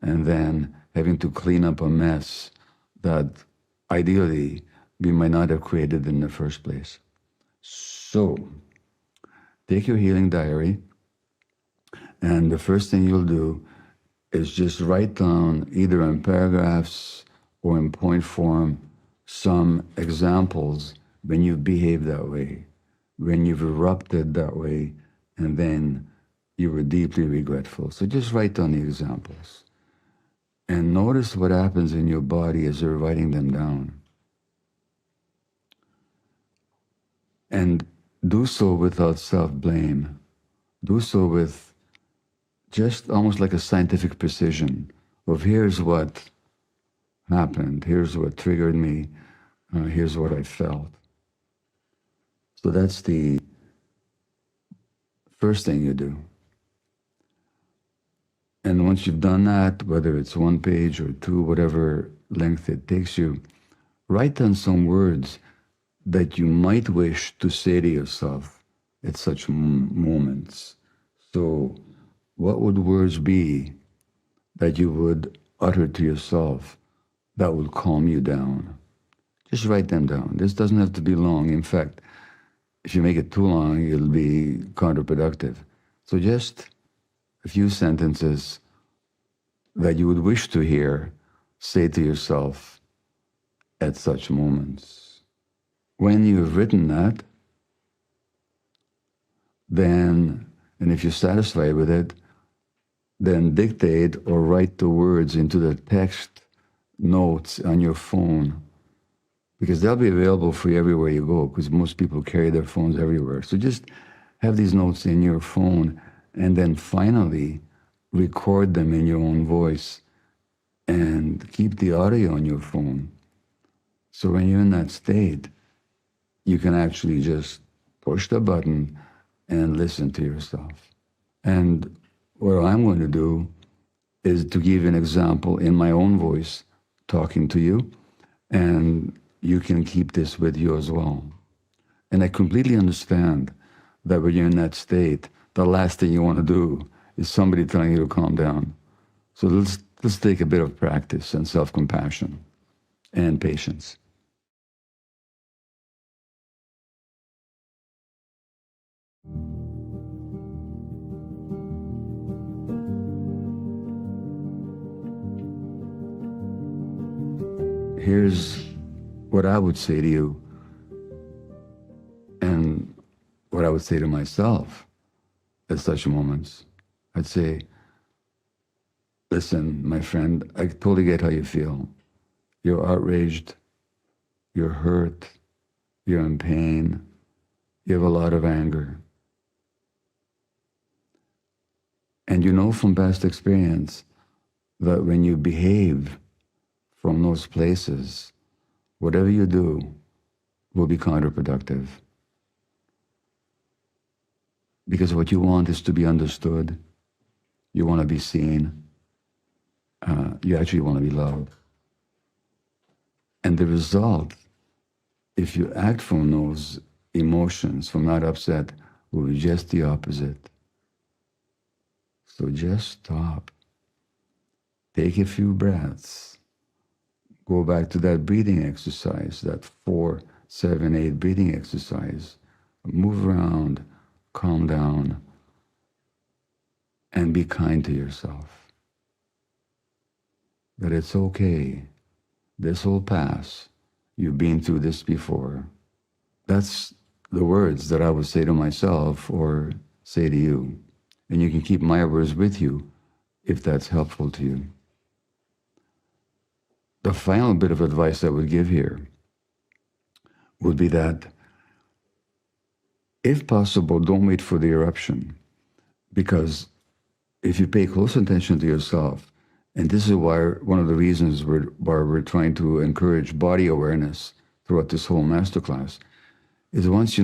S3: and then having to clean up a mess that ideally we might not have created in the first place. So take your healing diary, and the first thing you'll do is just write down, either in paragraphs or in point form, some examples when you've behaved that way, when you've erupted that way, and then you were deeply regretful. So just write down the examples. And notice what happens in your body as you're writing them down. And do so without self-blame. Do so with just almost like a scientific precision of here's what happened, here's what triggered me, here's what I felt. So that's the first thing you do. And once you've done that, whether it's 1 page or 2, whatever length it takes you, write down some words that you might wish to say to yourself at such moments. So what would words be that you would utter to yourself that would calm you down? Just write them down. This doesn't have to be long. In fact, if you make it too long, it'll be counterproductive. So just a few sentences that you would wish to hear, say to yourself at such moments. When you've written that, then, and if you're satisfied with it, then dictate or write the words into the text notes on your phone, because they'll be available for you everywhere you go, because most people carry their phones everywhere. So just have these notes in your phone, and then finally record them in your own voice and keep the audio on your phone. So when you're in that state, you can actually just push the button and listen to yourself. And what I'm going to do is to give an example in my own voice, talking to you, and you can keep this with you as well. And I completely understand that when you're in that state, the last thing you want to do is somebody telling you to calm down. So let's take a bit of practice and self-compassion and patience. Here's what I would say to you, and what I would say to myself at such moments. I'd say, listen, my friend, I totally get how you feel. You're outraged, you're hurt, you're in pain, you have a lot of anger. And you know from past experience that when you behave from those places, whatever you do will be counterproductive. Because what you want is to be understood. You want to be seen. You actually want to be loved. And the result, if you act from those emotions, from that upset, will be just the opposite. So just stop. Take a few breaths. Go back to that breathing exercise, that 4, 7, 8 breathing exercise. Move around, calm down, and be kind to yourself. That it's okay. This will pass. You've been through this before. That's the words that I would say to myself or say to you. And you can keep my words with you if that's helpful to you. The final bit of advice I would give here would be that, if possible, don't wait for the eruption, because if you pay close attention to yourself And this is why one of the reasons why we're trying to encourage body awareness throughout this whole masterclass is once you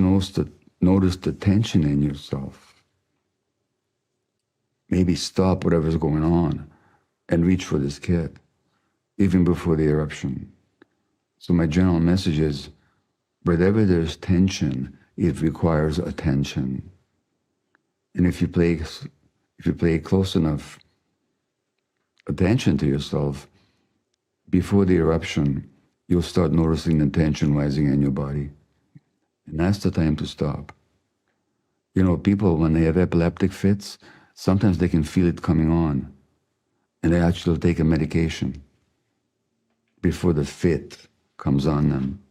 S3: notice the tension in yourself, maybe stop whatever's going on and reach for this kit, even before the eruption. So my general message is, wherever there's tension, it requires attention. And if you pay close enough attention to yourself, before the eruption, you'll start noticing the tension rising in your body. And that's the time to stop. You know, people, when they have epileptic fits, sometimes they can feel it coming on, and they actually take a medication before the fit comes on them.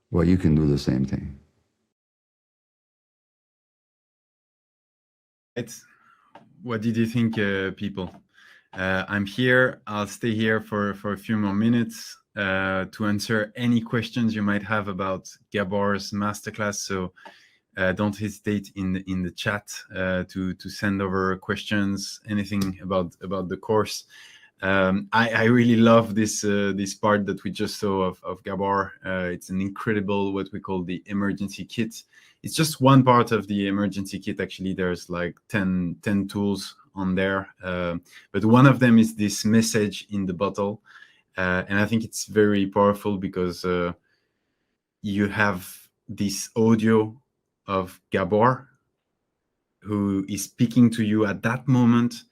S3: Well, you can do the same thing.
S2: What did you think, people? I'm here. I'll stay here for a few more minutes to answer any questions you might have about Gabor's masterclass. So don't hesitate in the chat to send over questions, anything about the course. I really love this part that we just saw of Gabor. It's an incredible, what we call the emergency kit. It's just one part of the emergency kit. Actually, there's like 10 tools on there. But one of them is this message in the bottle. And I think it's very powerful because you have this audio of Gabor, who is speaking to you at that moment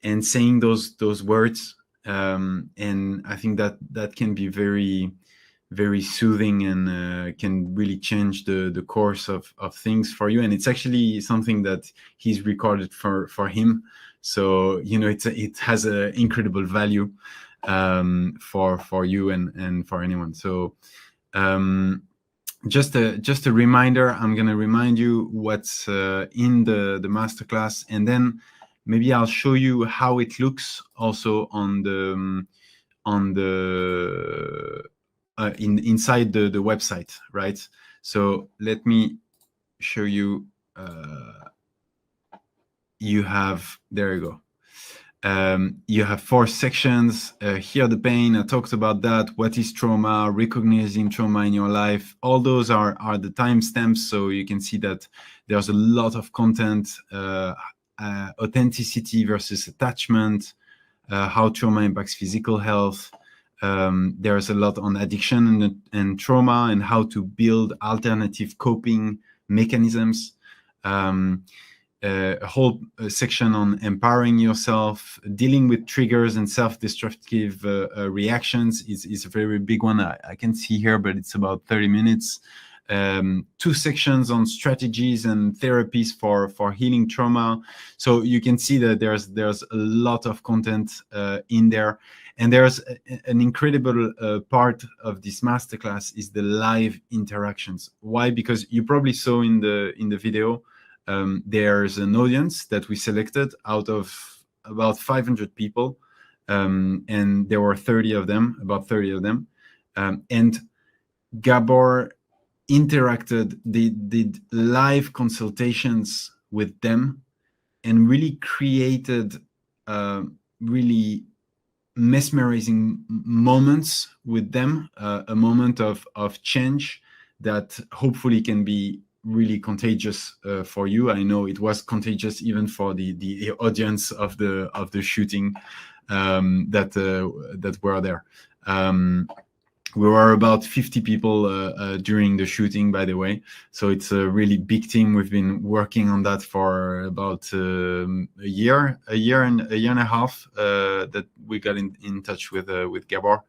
S2: and saying those words. And I think that can be very, very soothing and can really change the course of things for you. And it's actually something that he's recorded for him. So, you know, it has an incredible value for you and for anyone. So just a reminder, I'm going to remind you what's in the masterclass, and then maybe I'll show you how it looks also on the inside the website, right? So let me show you. You have, there you go. You have 4 sections. Hear the pain. I talked about that. What is trauma? Recognizing trauma in your life. All those are the timestamps, so you can see that there's a lot of content. Authenticity versus attachment. How trauma impacts physical health. There's a lot on addiction and trauma and how to build alternative coping mechanisms. A whole section on empowering yourself, dealing with triggers and self-destructive reactions is a very big one. I can see here, but it's about 30 minutes. 2 sections on strategies and therapies for healing trauma. So you can see that there's a lot of content in there. And there's an incredible part of this masterclass is the live interactions. Why? Because you probably saw in the video, there's an audience that we selected out of about 500 people, and there were 30 of them, about 30 of them. And Gabor interacted, did live consultations with them, and really created really mesmerizing moments with them, a moment of change that hopefully can be really contagious for you. I know it was contagious even for the audience of the shooting that were there. We were about 50 people during the shooting, by the way. So it's a really big team. We've been working on that for about a year and a half that we got in touch with Gabor.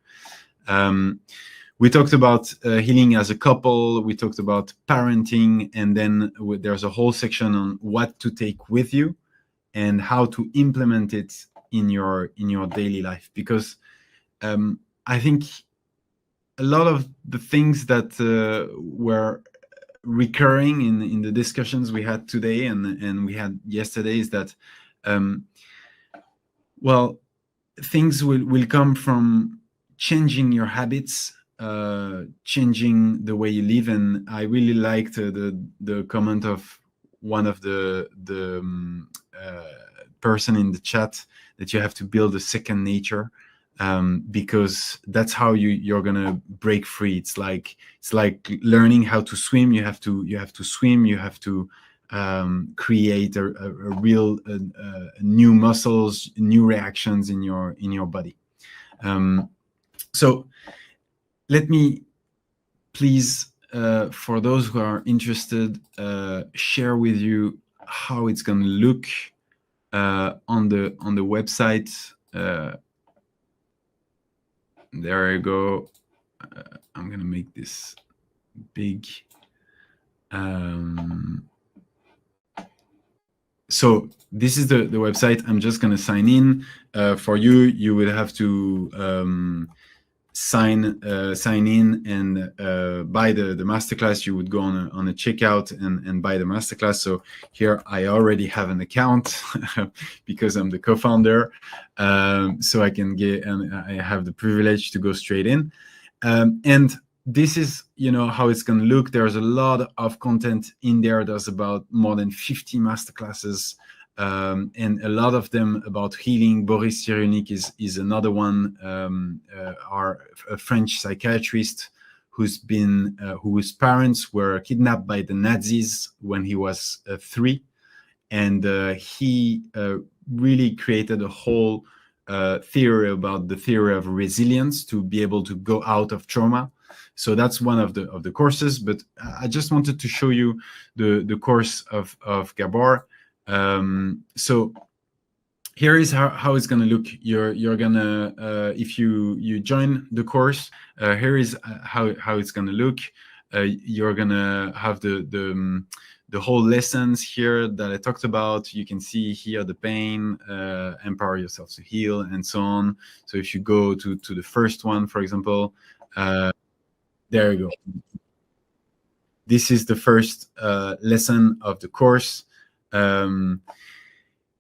S2: We talked about healing as a couple. We talked about parenting, and then there's a whole section on what to take with you and how to implement it in your daily life. Because I think a lot of the things that were recurring in the discussions we had today and we had yesterday is that, well, things will come from changing your habits, changing the way you live. And I really liked the comment of one of the person in the chat that you have to build a second nature, because that's how you're gonna break free. It's like learning how to swim. You have to swim. You have to create a real new muscles, new reactions in your body. So let me please, for those who are interested, share with you how it's going to look on the website. There you go. I'm going to make this big. So this is the website. I'm just going to sign in. For you, you would have to sign in and buy the masterclass. You would go on a checkout and buy the masterclass. So here I already have an account because I'm the co-founder, so I can get, and I have the privilege to go straight in. And this is, how it's going to look. There's a lot of content in there. There's about more than 50 masterclasses. And a lot of them about healing. Boris Cyrulnik is another one, a French psychiatrist whose parents were kidnapped by the Nazis when he was 3, and he really created a whole theory about the theory of resilience to be able to go out of trauma. So that's one of the courses. But I just wanted to show you the course of Gabor. So here is how it's going to look. You're gonna if you join the course, here is how it's going to look. You're gonna have the whole lessons here that I talked about. You can see here the pain, empower yourself to heal, and so on. So if you go to the first one, for example, there you go. This is the first lesson of the course.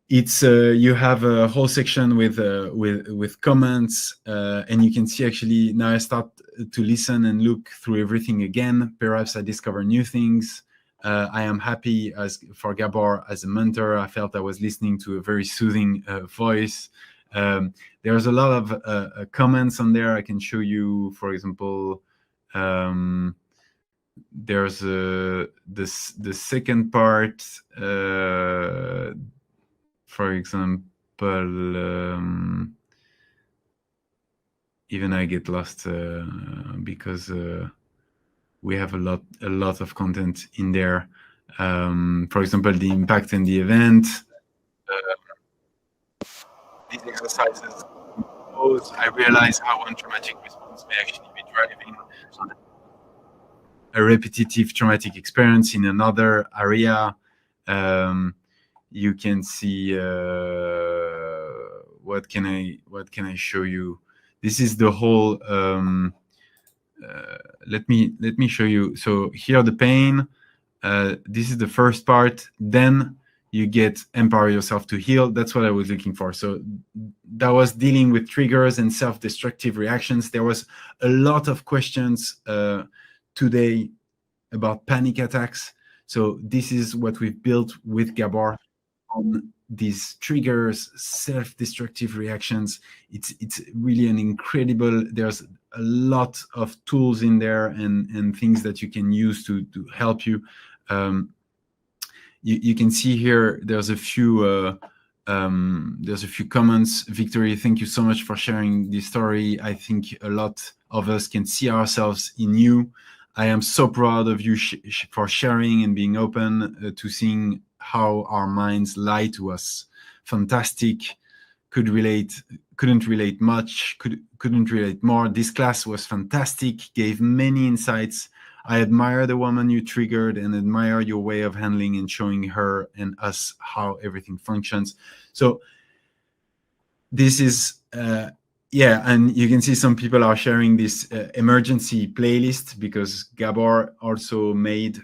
S2: It's you have a whole section with comments, and you can see actually now I start to listen and look through everything again. Perhaps I discover new things. I am happy for Gabor as a mentor. I felt I was listening to a very soothing voice. There's a lot of comments on there. I can show you, for example. There's the second part, for example, even I get lost because we have a lot of content in there. For example, the impact and the event. These exercises, I realize how one traumatic response may actually be driving a repetitive traumatic experience in another area. You can see what can I show you? This is the whole. Let me show you. So here the pain. This is the first part. Then you get empower yourself to heal. That's what I was looking for. So that was dealing with triggers and self-destructive reactions. There was a lot of questions today about panic attacks. So this is what we've built with Gabor on these triggers, self-destructive reactions. It's really an incredible, there's a lot of tools in there and things that you can use to help you. You can see here, there's a few comments. Victory, thank you so much for sharing this story. I think a lot of us can see ourselves in you. I am so proud of you for sharing and being open to seeing how our minds lie to us. Fantastic. Couldn't relate much. Couldn't relate more. This class was fantastic. Gave many insights. I admire the woman you triggered and admire your way of handling and showing her and us how everything functions. So this is, yeah, and you can see some people are sharing this emergency playlist because Gabor also made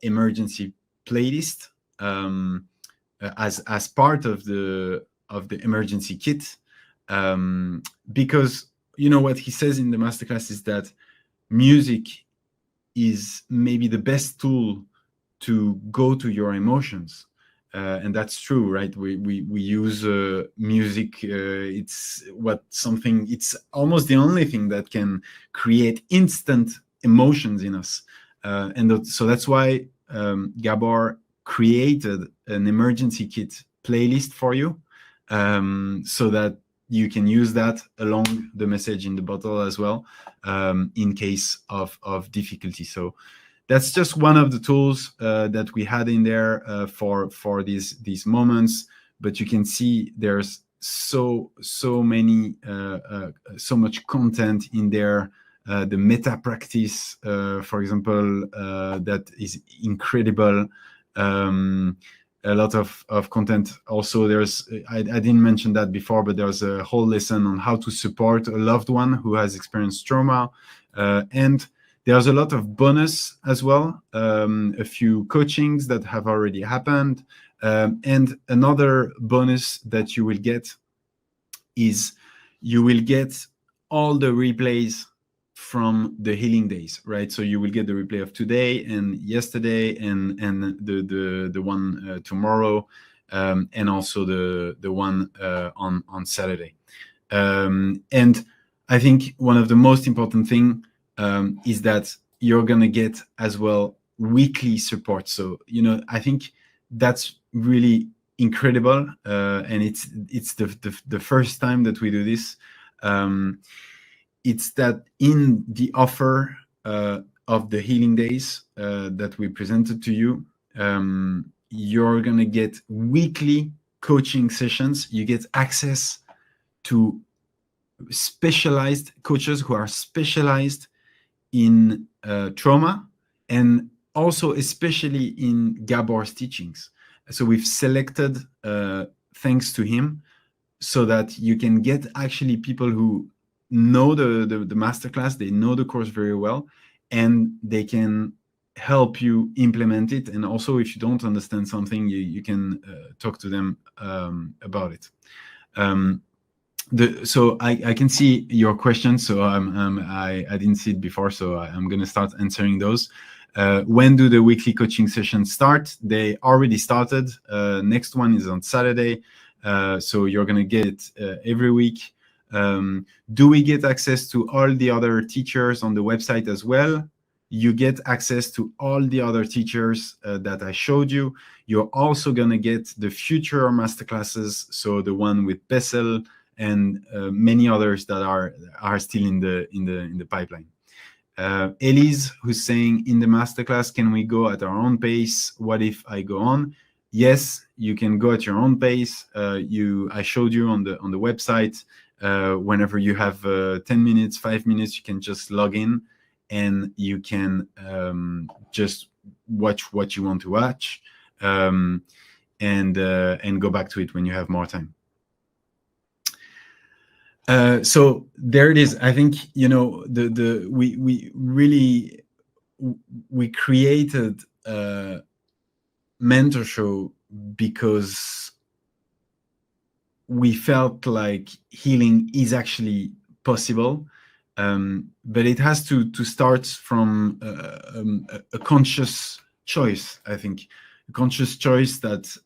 S2: emergency playlist as part of the emergency kit, because what he says in the masterclass is that music is maybe the best tool to go to your emotions. and that's true, right? We use music. It's almost the only thing that can create instant emotions in us, so that's why Gabor created an emergency kit playlist for you, so that you can use that along the message in the bottle as well, in case of difficulty. So that's just one of the tools that we had in there for these moments. But you can see there's so many so much content in there. The meta practice, for example, that is incredible. A lot of content. Also, I didn't mention that before, but there's a whole lesson on how to support a loved one who has experienced trauma, and there's a lot of bonus as well, a few coachings that have already happened, and another bonus that you will get is you will get all the replays from the healing days, right? So you will get the replay of today and yesterday, and the one tomorrow, and also the one on Saturday. And I think one of the most important thing is that you're gonna get as well weekly support. So I think that's really incredible, and it's the first time that we do this. It's that in the offer of the healing days that we presented to you, you're gonna get weekly coaching sessions. You get access to specialized coaches who are specialized in trauma, and also especially in Gabor's teachings. So we've selected, thanks to him, so that you can get actually people who know the masterclass, they know the course very well, and they can help you implement it. And also, if you don't understand something, you can talk to them about it. So I can see your question. So I didn't see it before, so I'm going to start answering those. When do the weekly coaching sessions start? They already started. Next one is on Saturday. So you're going to get it every week. Do we get access to all the other teachers on the website as well? You get access to all the other teachers that I showed you. You're also going to get the future masterclasses, so the one with Bessel and many others that are still in the pipeline. Elise, who's saying, in the masterclass, can we go at our own pace? What if I go on? Yes, you can go at your own pace. I showed you on the website. Whenever you have 10 minutes, 5 minutes, you can just log in and you can just watch what you want to watch, and go back to it when you have more time. So there it is. I think we created Mentor Show because we felt like healing is actually possible, but it has to start from a conscious choice. I think a conscious choice that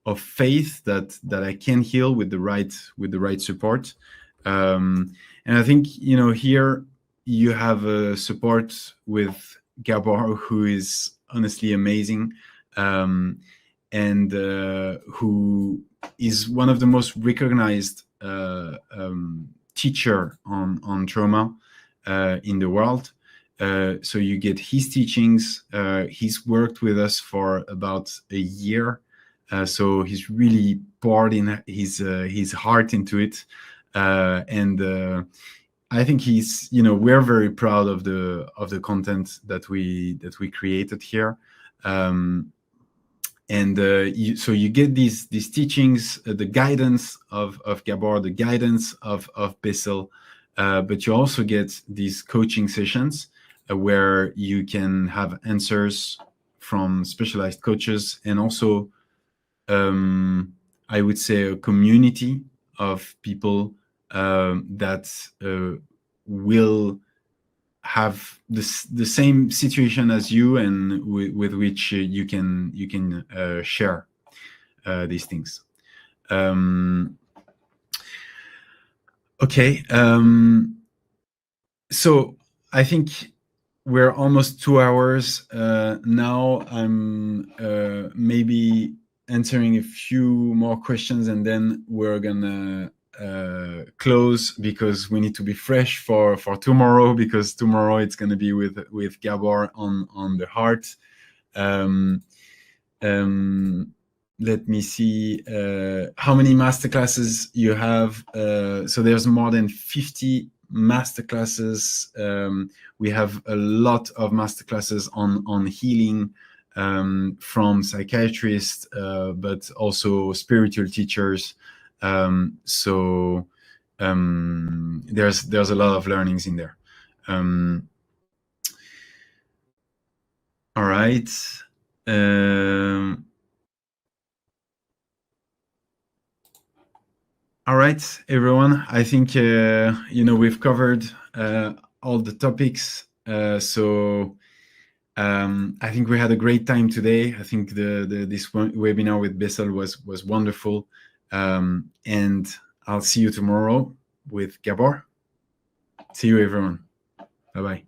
S2: of faith that I can heal with the right support, and I think here you have a support with Gabor, who is honestly amazing, and who is one of the most recognized teacher on trauma in the world. So you get his teachings. He's worked with us for about a year, so he's really poured in his heart into it, and I think we're very proud of the content that we created here. So you get these teachings, the guidance of Gabor, the guidance of Bessel, but you also get these coaching sessions where you can have answers from specialized coaches, and also I would say a community of people that will have the same situation as you, and with which you can share these things. Okay, so I think we're almost 2 hours now. I'm maybe answering a few more questions, and then we're gonna close, because we need to be fresh for tomorrow, because tomorrow it's gonna be with Gabor on the heart. Let me see how many masterclasses you have. So there's more than 50 masterclasses. We have a lot of masterclasses on healing from psychiatrists, but also spiritual teachers. So there's a lot of learnings in there. All right. All right, everyone. I think we've covered all the topics. So I think we had a great time today. I think this webinar with Bessel was wonderful. And I'll see you tomorrow with Gabor. See you, everyone. Bye-bye.